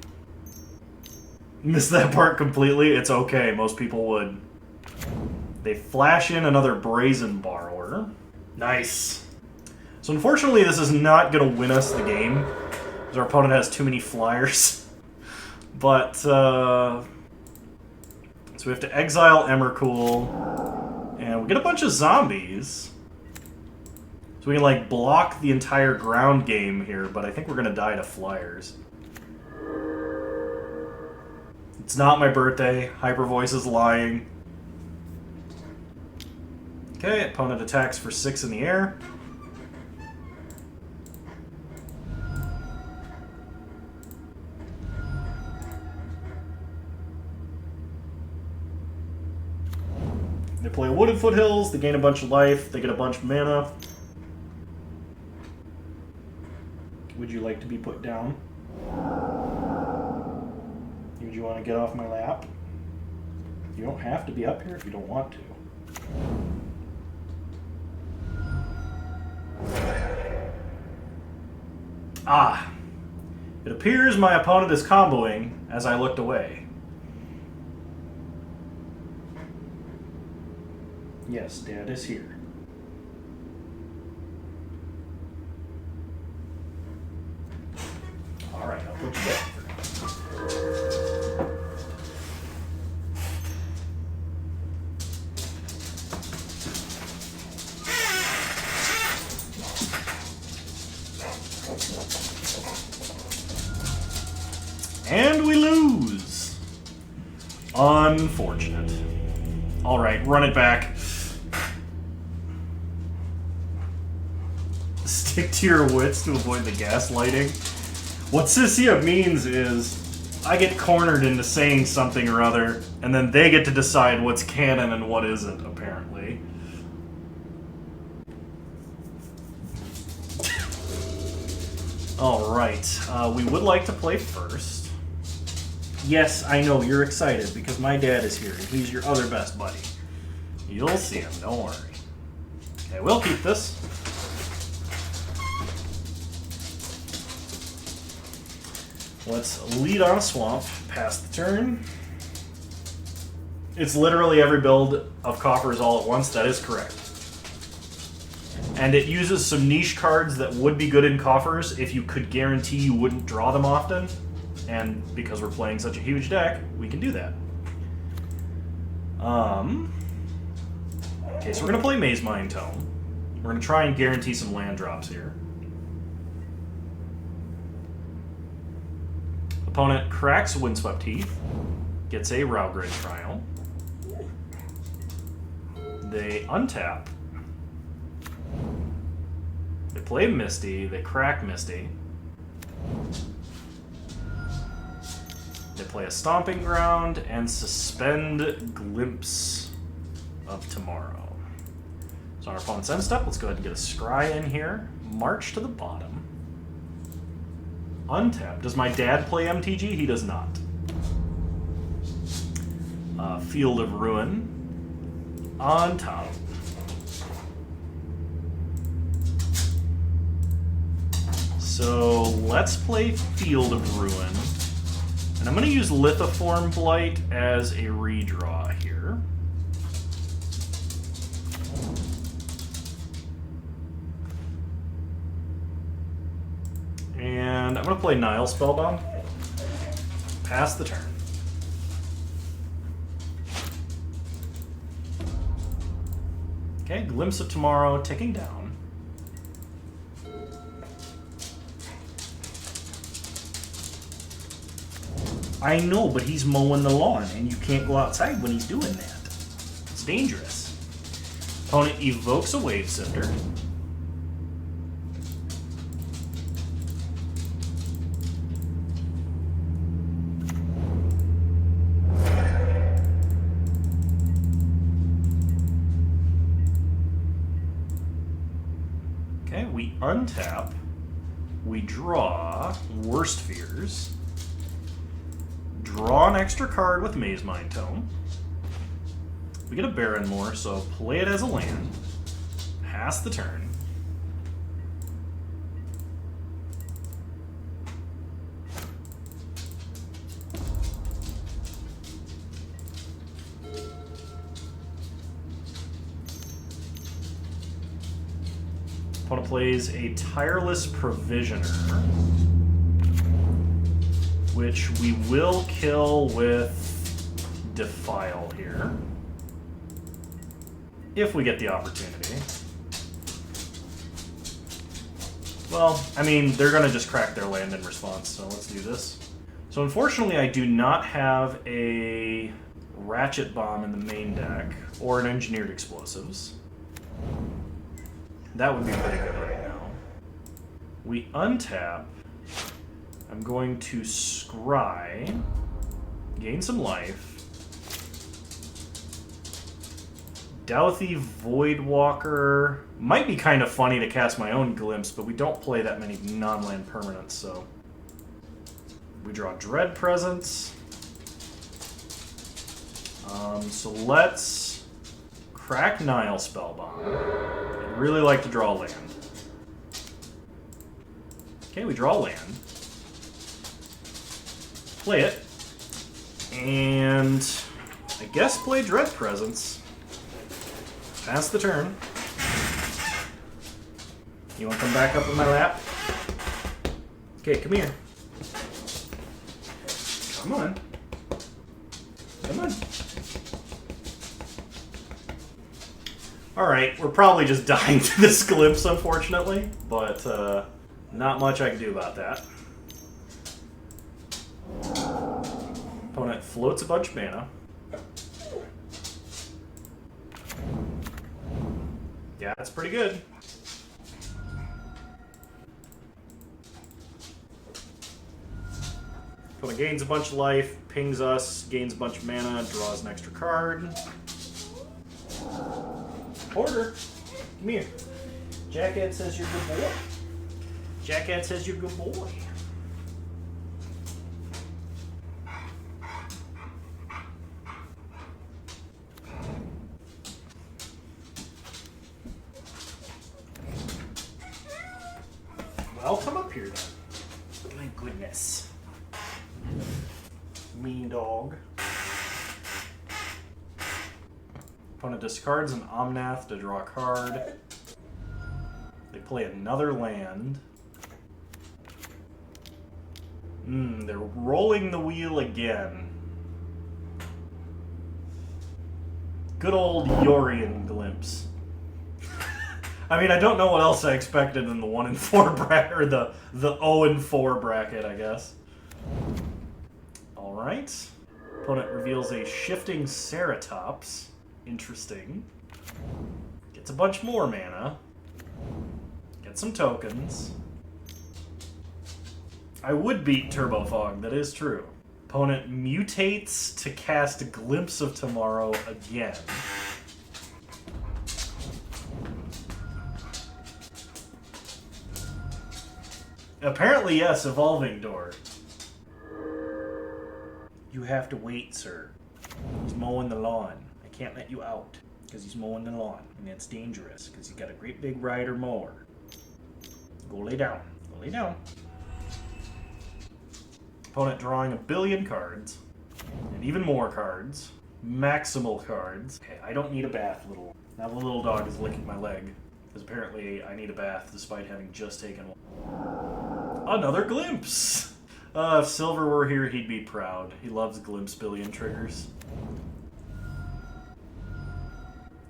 Missed that part completely. It's okay. Most people would. They flash in another Brazen Borrower. Nice. So unfortunately, this is not going to win us the game, because our opponent has too many flyers. But, so we have to exile Emrakul, and we get a bunch of zombies. So we can, like, block the entire ground game here, but I think we're going to die to flyers. It's not my birthday. Hyper Voice is lying. Okay, opponent attacks for 6 in the air. They play Wooded Foothills, they gain a bunch of life, they get a bunch of mana. Would you like to be put down? Would you want to get off my lap? You don't have to be up here if you don't want to. Ah! It appears my opponent is comboing as I looked away. Yes, Dad is here. Alright, I'll put you back for now. And we lose. Unfortunate. Alright, run it back. Stick to your wits to avoid the gaslighting. What Sissia means is, I get cornered into saying something or other, and then they get to decide what's canon and what isn't, apparently. Alright, we would like to play first. Yes, I know, you're excited, because my dad is here, and he's your other best buddy. You'll see him, don't worry. Okay, we'll keep this. Let's lead on a swamp, pass the turn. It's literally every build of Coffers all at once, that is correct. And it uses some niche cards that would be good in Coffers if you could guarantee you wouldn't draw them often. And because we're playing such a huge deck, we can do that. Okay, so we're going to play Maze Mine Tome. We're going to try and guarantee some land drops here. Opponent cracks Windswept Heath, gets a Rowgrid Trial. They untap. They play Misty, they crack Misty. They play a Stomping Ground and suspend Glimpse of Tomorrow. So on our opponent's end step, let's go ahead and get a Scry in here. March to the bottom. Untap. Does my dad play MTG? He does not. Field of Ruin. On top. So let's play Field of Ruin. And I'm going to use Lithoform Blight as a redraw here. And I'm going to play Nile Spellbound. Pass the turn. Okay, Glimpse of Tomorrow ticking down. I know, but he's mowing the lawn, and you can't go outside when he's doing that. It's dangerous. Opponent evokes a Wave Sifter. Okay, we untap. We draw Worst Fears. Draw an extra card with Maze Mind Tome. We get a Barrenmoor, so play it as a land. Pass the turn. Opponent plays a Tireless Provisioner, which we will kill with Defile here, if we get the opportunity. Well, I mean, they're going to just crack their land in response, so let's do this. So unfortunately, I do not have a Ratchet Bomb in the main deck, or an Engineered Explosives. That would be pretty good right now. We untap. I'm going to Scry, gain some life. Douthie Voidwalker. Might be kind of funny to cast my own Glimpse, but we don't play that many non-land permanents, so. We draw Dread Presence. So let's crack Nile Spellbound. I'd really like to draw land. Okay, we draw land. Play it. And I guess play Dread Presence. Pass the turn. You want to come back up in my lap? Okay, come here. Come on. Come on. Alright, we're probably just dying to this Glimpse, unfortunately, but not much I can do about that. Opponent floats a bunch of mana. Yeah, that's pretty good. Opponent gains a bunch of life, pings us, gains a bunch of mana, draws an extra card. Porter, come here. Jackad says you're a good boy. Jackad says you're a good boy. Well, come up here then. My goodness. Mean dog. Opponent discards an Omnath to draw a card. They play another land. They're rolling the wheel again. Good old Yorian Glimpse. I mean, I don't know what else I expected in the 1-4 bracket, or the 0-4 bracket, I guess. Alright. Opponent reveals a Shifting Ceratops. Interesting. Gets a bunch more mana. Get some tokens. I would beat Turbo Fog, that is true. Opponent mutates to cast a Glimpse of Tomorrow again. Apparently, yes, Evolving Door. You have to wait, sir. He's mowing the lawn. I can't let you out, because he's mowing the lawn. And it's dangerous, because he's got a great big rider mower. Go lay down. Go lay down. Opponent drawing 1 billion cards. And even more cards. Maximal cards. Okay, I don't need a bath, little one. Now the little dog is licking my leg. Because apparently I need a bath despite having just taken one. Another Glimpse! If Silver were here, he'd be proud. He loves Glimpse billion triggers.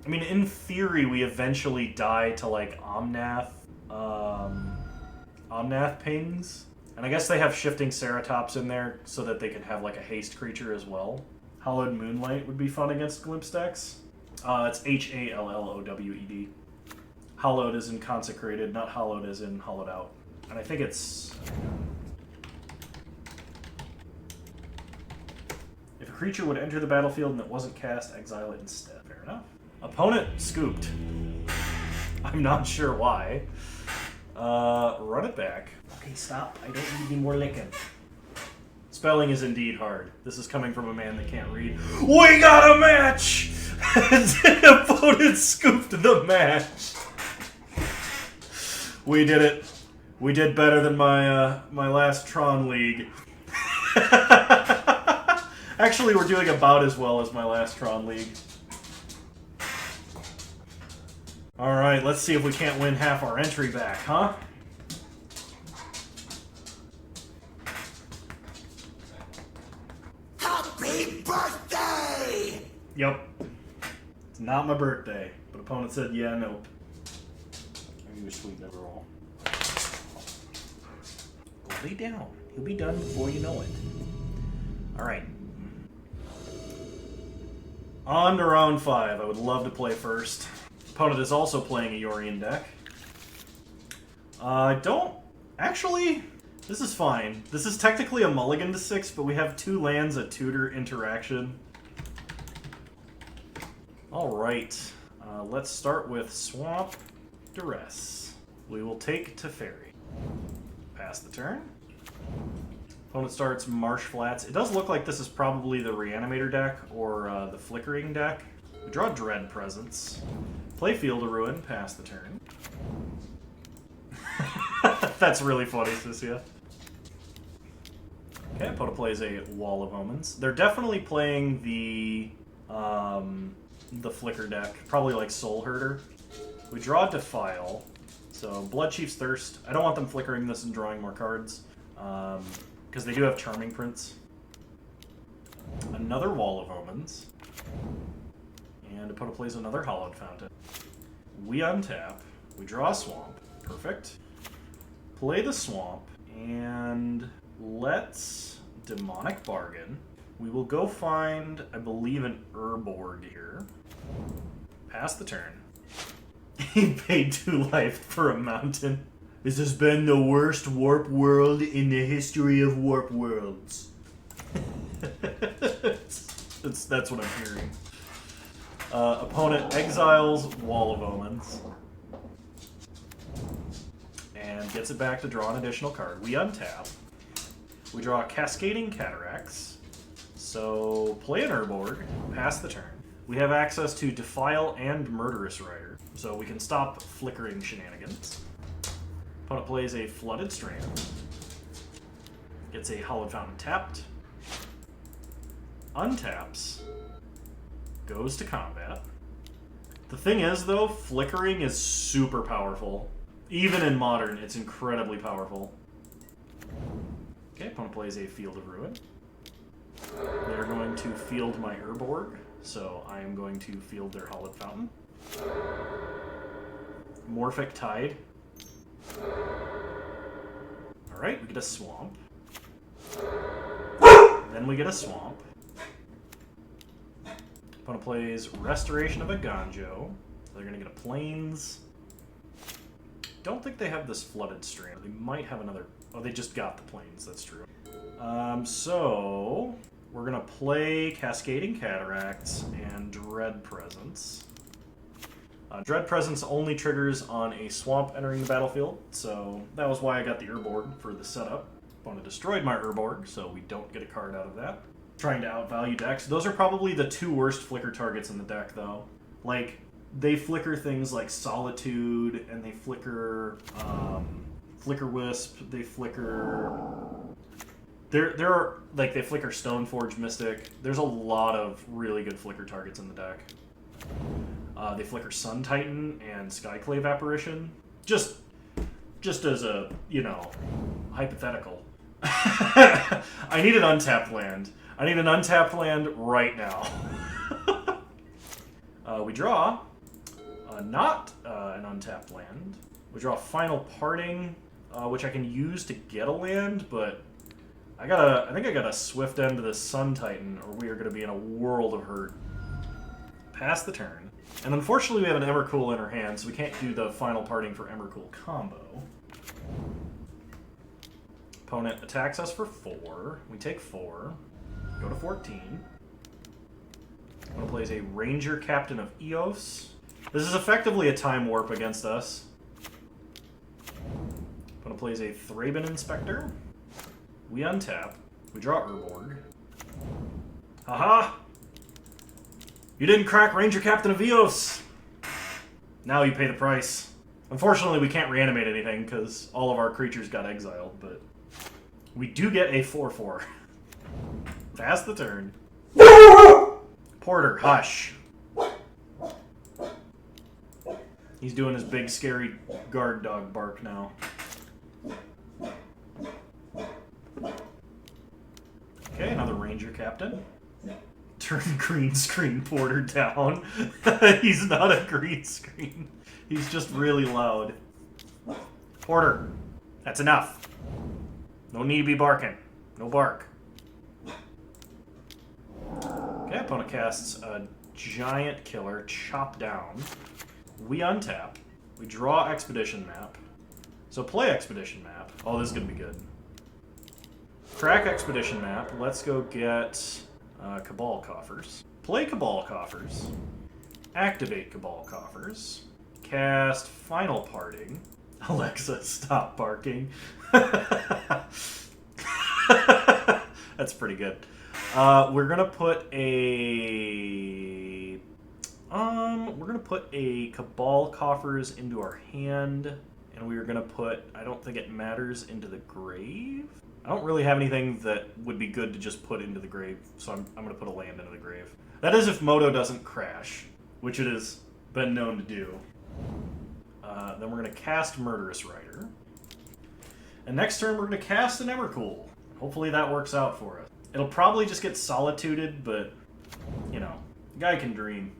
I mean, in theory, we eventually die to, like, Omnath pings. And I guess they have Shifting Ceratops in there so that they can have, like, a haste creature as well. Hallowed Moonlight would be fun against Glimpse decks. It's Hallowed. Hallowed as in consecrated, not hollowed as in hollowed out. And I think it's... If a creature would enter the battlefield and it wasn't cast, exile it instead. Fair enough. Opponent scooped. I'm not sure why. Run it back. Okay, stop. I don't need any more licking. Spelling is indeed hard. This is coming from a man that can't read. We got a match! The opponent scooped the match. We did it. We did better than my my last Tron League. Actually, we're doing about as well as my last Tron League. Alright, let's see if we can't win half our entry back, huh? Happy birthday! Yep. It's not my birthday, but opponent said, yeah, nope. Maybe we sweep never roll. Go lay down. He'll be done before you know it. Alright. On to round 5. I would love to play first. Opponent is also playing a Yorion deck. Don't... Actually, this is fine. This is technically a mulligan to 6, but we have 2 lands, a tutor interaction. Alright. Let's start with Swamp Duress. We will take Teferi. Pass the turn. Opponent starts Marsh Flats. It does look like this is probably the Reanimator deck or the Flickering deck. We draw Dread Presence. Play Field of Ruin, pass the turn. That's really funny, Sisia. Okay, opponent plays a Wall of Omens. They're definitely playing the Flicker deck, probably like Soul Herder. We draw Defile, so Blood Chief's Thirst. I don't want them flickering this and drawing more cards, because they do have Charming Prince. Another Wall of Omens. And opponent plays another Hallowed Fountain. We untap. We draw a Swamp. Perfect. Play the Swamp. And let's Demonic Bargain. We will go find, I believe, an Urborg here. Pass the turn. He paid 2 life for a mountain. This has been the worst warp world in the history of warp worlds. That's what I'm hearing. Opponent exiles Wall of Omens. And gets it back to draw an additional card. We untap. We draw Cascading Cataracts. So play an Urborg, pass the turn. We have access to Defile and Murderous Rider, so we can stop flickering shenanigans. Opponent plays a Flooded Strand. Gets a Hallowed Fountain tapped. Untaps. Goes to combat. The thing is, though, flickering is super powerful. Even in Modern, it's incredibly powerful. Okay, opponent plays a Field of Ruin. They're going to field my Urborg, so I am going to field their Hallowed Fountain. Morphic Tide. Alright, we get a Swamp. Then we get a Swamp. Opponent plays Restoration of a Ganjo. They're going to get a Plains. don't think they have this flooded stream. They might have another... Oh, they just got the plains. That's true. So... We're going to play Cascading Cataracts and Dread Presence. Dread Presence only triggers on a swamp entering the battlefield, so that was why I got the Urborg for the setup. Opponent destroyed my Urborg, so we don't get a card out of that. Trying to outvalue decks. Those are probably the two worst flicker targets in the deck, though. Like, they flicker things like Solitude, and they flicker Flicker Wisp, they flicker... There are, like, they flicker Stoneforge Mystic. There's a lot of really good flicker targets in the deck. They flicker Sun Titan and Skyclave Apparition. Just as a, you know, hypothetical. I need an untapped land. I need an untapped land right now. We draw not an untapped land. We draw Final Parting, which I can use to get a land, but I think I gotta swift end to this Sun Titan, or we are gonna be in a world of hurt. Pass the turn. And unfortunately we have an Emrakul in our hand, so we can't do the Final Parting for Emrakul combo. Opponent attacks us for 4. We take 4. Go to 14. Opponent plays a Ranger Captain of Eos. This is effectively a Time Warp against us. Opponent plays a Thraben Inspector. We untap. We draw Urborg. Haha! You didn't crack Ranger Captain of Eos! Now you pay the price. Unfortunately, we can't reanimate anything because all of our creatures got exiled, but we do get a 4/4. Pass the turn. Porter, hush. He's doing his big, scary guard dog bark now. Okay, another Ranger Captain. Turn green screen Porter down. He's not a green screen. He's just really loud. Porter, that's enough. No need to be barking. No bark. Okay, opponent casts a Giant Killer, Chop Down. We untap. We draw Expedition Map. So play Expedition Map. Oh, this is going to be good. Crack Expedition Map. Let's go get Cabal Coffers. Play Cabal Coffers. Activate Cabal Coffers. Cast Final Parting. Alexa, stop barking. That's pretty good. We're gonna put a Cabal Coffers into our hand, and we are gonna put, I don't think it matters, into the grave. I don't really have anything that would be good to just put into the grave, so I'm gonna put a land into the grave. That is if Moto doesn't crash, which it has been known to do. Then we're gonna cast Murderous Rider. And next turn we're gonna cast an Emrakul. Hopefully that works out for us. It'll probably just get solituded, but, you know, the guy can dream.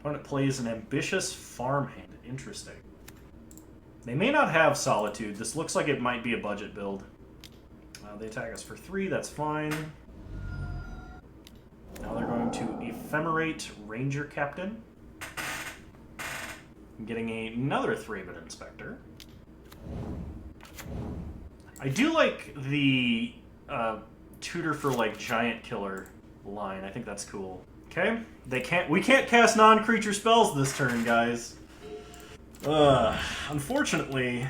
Opponent plays an Ambitious Farmhand. Interesting. They may not have Solitude. This looks like it might be a budget build. They attack us for 3, that's fine. Now they're going to Ephemerate Ranger Captain. I'm getting another Thraben Inspector. I do like the Tutor for, like, Giant Killer line. I think that's cool. Okay, we can't cast non-creature spells this turn, guys. Unfortunately,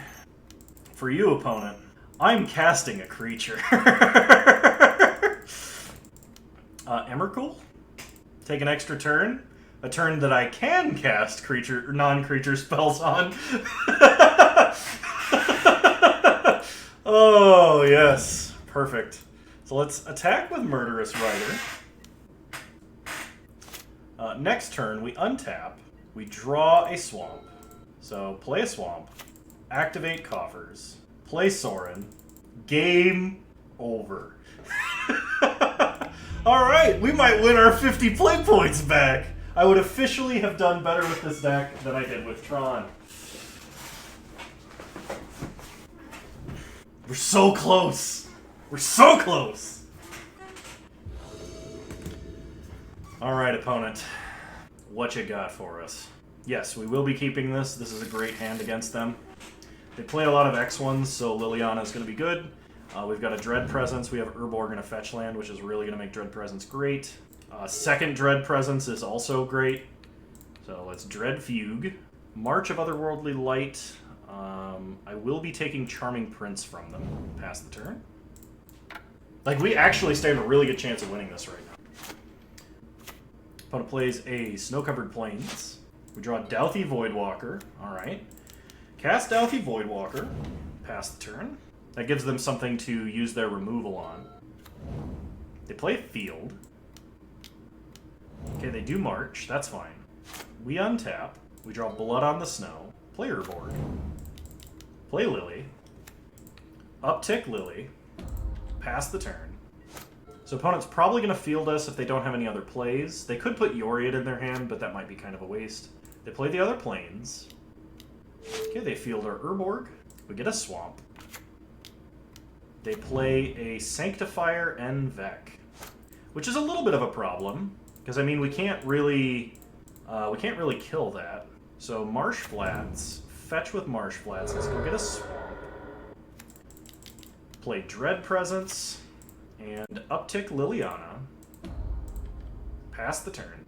for you, opponent, I'm casting a creature. Emrakul? Take an extra turn. A turn that I can cast non-creature spells on. Oh, yes. Perfect. So let's attack with Murderous Rider. Next turn, we untap. We draw a swamp. So play a swamp. Activate Coffers. Play Sorin. Game over. Alright, we might win our 50 play points back. I would officially have done better with this deck than I did with Tron. We're so close. We're so close. Alright, opponent. What you got for us? Yes, we will be keeping this. This is a great hand against them. They play a lot of X1s, so Liliana is going to be good. We've got a Dread Presence. We have Urborg and a Fetch Land, which is really going to make Dread Presence great. Second Dread Presence is also great. So let's Dread Fugue. March of Otherworldly Light. I will be taking Charming Prince from them. Pass the turn. Like, we actually stand a really good chance of winning this right now. Opponent plays a Snow-Covered Plains. We draw Douthie Voidwalker. Alright. Cast Douthie Voidwalker. Pass the turn. That gives them something to use their removal on. They play Field. Okay, they do March. That's fine. We untap. We draw Blood on the Snow. Play Urborg. Play Lily. Uptick Lily. Pass the turn. So opponent's probably going to field us if they don't have any other plays. They could put Yoriad in their hand, but that might be kind of a waste. They play the other planes. Okay, they field our Urborg. We get a Swamp. They play a Sanctifier and Vec, which is a little bit of a problem, because I mean we can't really kill that. So Marsh Flats, fetch with Marsh Flats. Let's go get a Swamp. Play Dread Presence and uptick Liliana. Pass the turn.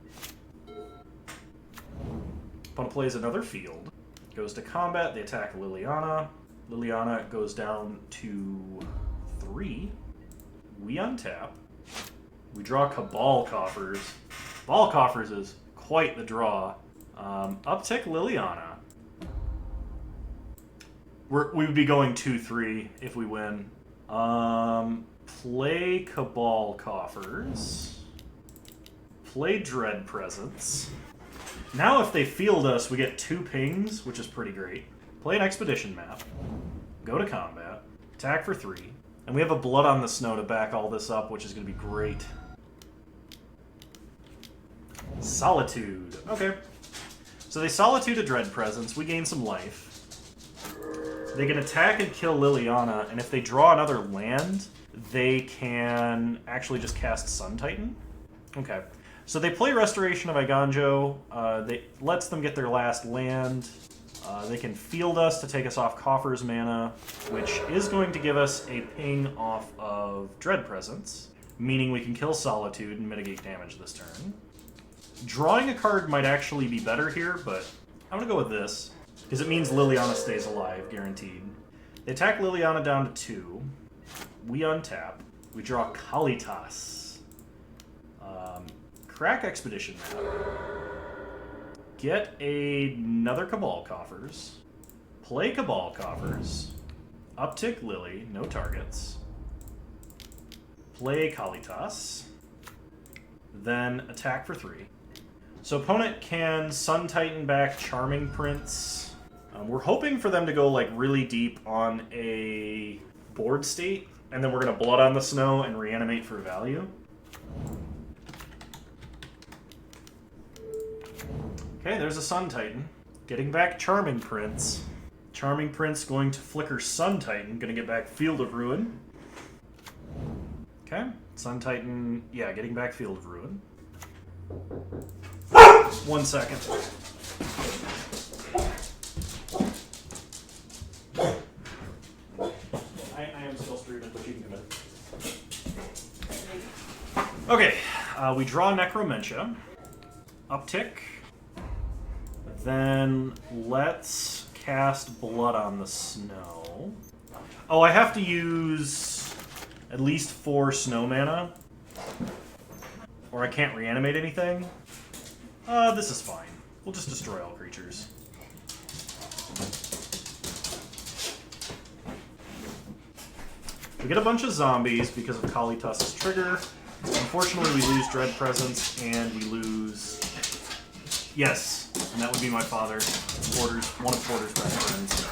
Opponent plays another field. Goes to combat. They attack Liliana. Liliana goes down to 3. We untap. We draw Cabal Coffers. Cabal Coffers is quite the draw. Uptick Liliana. We would be going 2-3 if we win. Play Cabal Coffers. Play Dread Presence. Now if they field us, we get 2 pings, which is pretty great. Play an Expedition Map. Go to combat. Attack for 3. And we have a Blood on the Snow to back all this up, which is going to be great. Solitude. Okay. So they Solitude a Dread Presence. We gain some life. They can attack and kill Liliana, and if they draw another land, they can actually just cast Sun Titan. Okay. So they play Restoration of Iganjo. They lets them get their last land. They can field us to take us off Coffers mana, which is going to give us a ping off of Dread Presence, meaning we can kill Solitude and mitigate damage this turn. Drawing a card might actually be better here, but I'm going to go with this, because it means Liliana stays alive, guaranteed. They attack Liliana down to 2. We untap. We draw Kalitas. Crack Expedition Map. Get another Cabal Coffers. Play Cabal Coffers. Uptick Lily, no targets. Play Kalitas. Then attack for 3. So opponent can Sun Titan back Charming Prince. We're hoping for them to go like really deep on a board state, and then we're going to Blood on the Snow and reanimate for value. Okay, there's a Sun Titan. Getting back Charming Prince. Charming Prince going to flicker Sun Titan. Going to get back Field of Ruin. Okay, Sun Titan, yeah, getting back Field of Ruin. 1 second. I am still streaming, but you can come in. Okay, we draw Necromentia. Uptick. Then let's cast Blood on the Snow. Oh, I have to use at least 4 snow mana, or I can't reanimate anything. This is fine. We'll just destroy all creatures. We get a bunch of zombies because of Kalitas' trigger. Unfortunately, we lose Dread Presence, and we lose... Yes, and that would be my father. Porter's, one of Porter's best friends.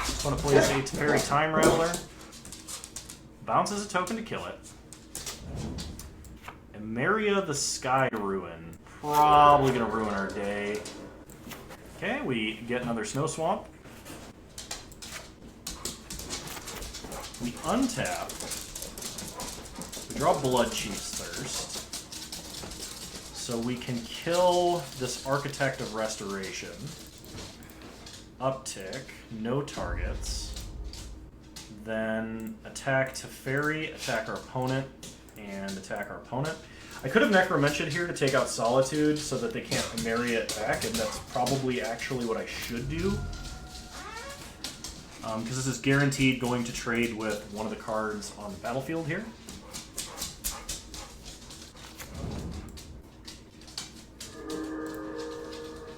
Just want to play a Teferi Time Rattler. Bounces a token to kill it. Emeria the Sky Ruin. Probably going to ruin our day. Okay, we get another Snow Swamp. We untap. We draw Blood Chief's Thirst. So we can kill this Architect of Restoration. Uptick, no targets. Then attack Teferi, attack our opponent, and attack our opponent. I could have Necromentioned here to take out Solitude so that they can't marry it back, and that's probably actually what I should do. Because this is guaranteed going to trade with one of the cards on the battlefield here.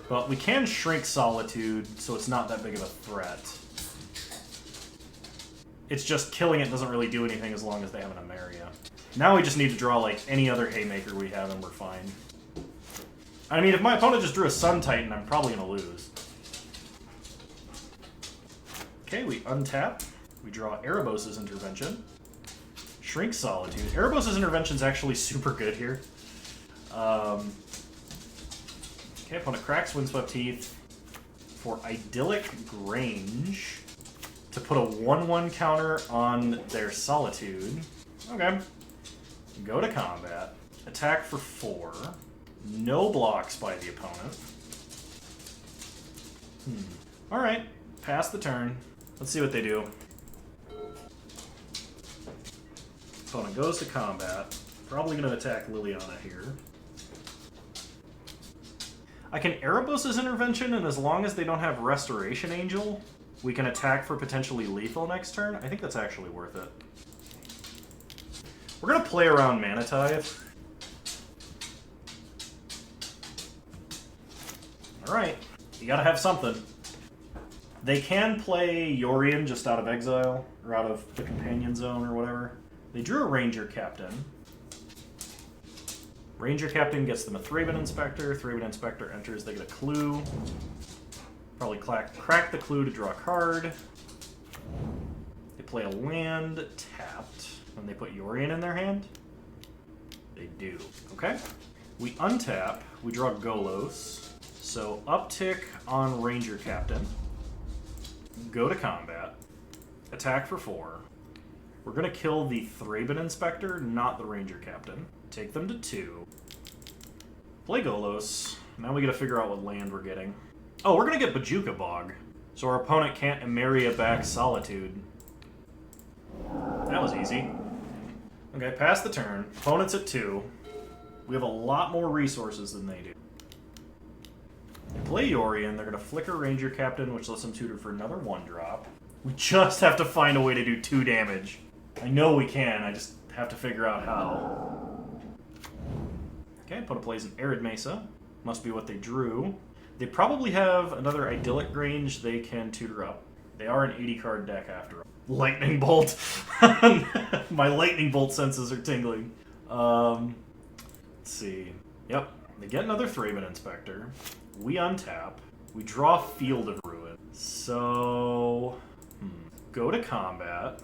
But we can shrink Solitude, so it's not that big of a threat. It's just killing it doesn't really do anything as long as they have an Emeria. Now we just need to draw like any other Haymaker we have and we're fine. I mean, if my opponent just drew a Sun Titan, I'm probably going to lose. Okay, we untap. We draw Erebos' Intervention. Shrink Solitude. Erebos' Intervention is actually super good here. Okay, opponent cracks Windswept Teeth for Idyllic Grange to put a 1/1 counter on their Solitude. Okay. Go to combat. Attack for 4. No blocks by the opponent. Alright. Pass the turn. Let's see what they do. Opponent goes to combat. Probably going to attack Liliana here. I can Erebos' Intervention, and as long as they don't have Restoration Angel, we can attack for potentially lethal next turn. I think that's actually worth it. We're going to play around Mana Tithe. Alright, you gotta have something. They can play Yorion just out of exile, or out of the Companion Zone, or whatever. They drew a Ranger Captain. Ranger Captain gets them a Thraben Inspector. Thraben Inspector enters, they get a clue. Probably crack the clue to draw a card. They play a land tapped. When they put Yorion in their hand? They do. Okay. We untap. We draw Golos. So uptick on Ranger Captain. Go to combat. Attack for 4. We're going to kill the Thraben Inspector, not the Ranger Captain. Take them to 2. Play Golos. Now we got to figure out what land we're getting. Oh, we're going to get Bajuka Bog. So our opponent can't Emeria back Solitude. That was easy. Okay, pass the turn. Opponent's at 2. We have a lot more resources than they do. They play Yorion. They're going to flicker Ranger Captain, which lets them tutor for another 1-drop. We just have to find a way to do 2 damage. I know we can, I just have to figure out how. Okay, opponent plays an Arid Mesa. Must be what they drew. They probably have another Idyllic Grange they can tutor up. They are an 80-card deck after all. Lightning Bolt. My Lightning Bolt senses are tingling. Let's see. Yep. They get another Thraben Inspector. We untap. We draw Field of Ruin. So... Go to combat.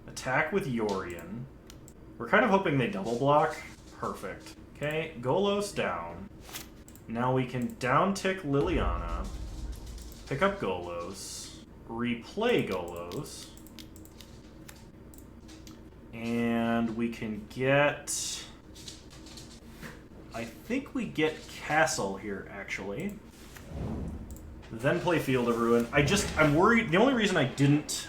Attack with Yorion. We're kind of hoping they double block. Perfect. Okay, Golos down. Now we can down-tick Liliana. Pick up Golos. Replay Golos. And we can get... I think we get Castle here, actually. Then play Field of Ruin. I'm worried... The only reason I didn't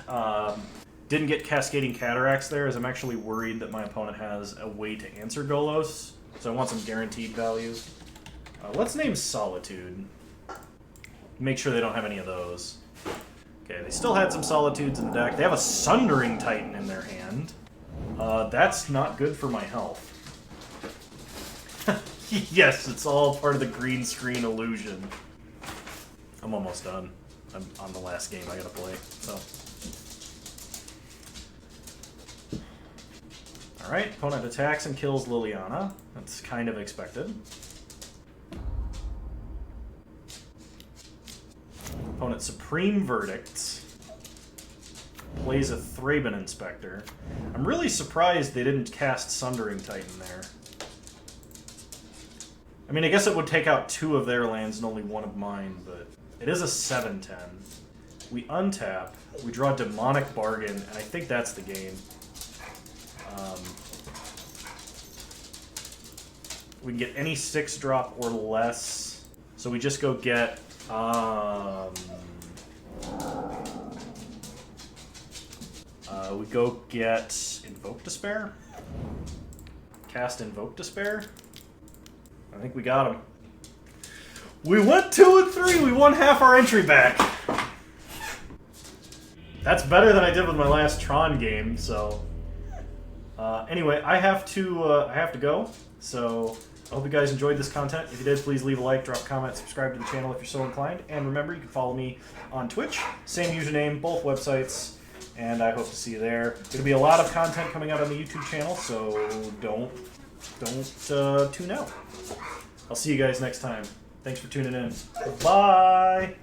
get Cascading Cataracts there is I'm actually worried that my opponent has a way to answer Golos. So I want some guaranteed values. Let's name Solitude. Make sure they don't have any of those. Okay, they still had some Solitudes in the deck. They have a Sundering Titan in their hand. That's not good for my health. Yes, it's all part of the green screen illusion. I'm almost done. I'm on the last game I gotta play, so. Alright, opponent attacks and kills Liliana. That's kind of expected. Opponent Supreme Verdicts. Plays a Thraben Inspector. I'm really surprised they didn't cast Sundering Titan there. I mean, I guess it would take out 2 of their lands and only 1 of mine, but it is a 7/10. We untap, we draw Demonic Bargain, and I think that's the game. We can get any 6-drop or less. So we just go get... we go get Invoke Despair. Cast Invoke Despair. I think we got him. We went 2 and 3. We won half our entry back. That's better than I did with my last Tron game. So anyway, I have to go. So I hope you guys enjoyed this content. If you did, please leave a like, drop a comment, subscribe to the channel if you're so inclined, and remember you can follow me on Twitch. Same username, both websites. And I hope to see you there. There's going to be a lot of content coming out on the YouTube channel, so don't tune out. I'll see you guys next time. Thanks for tuning in. Bye!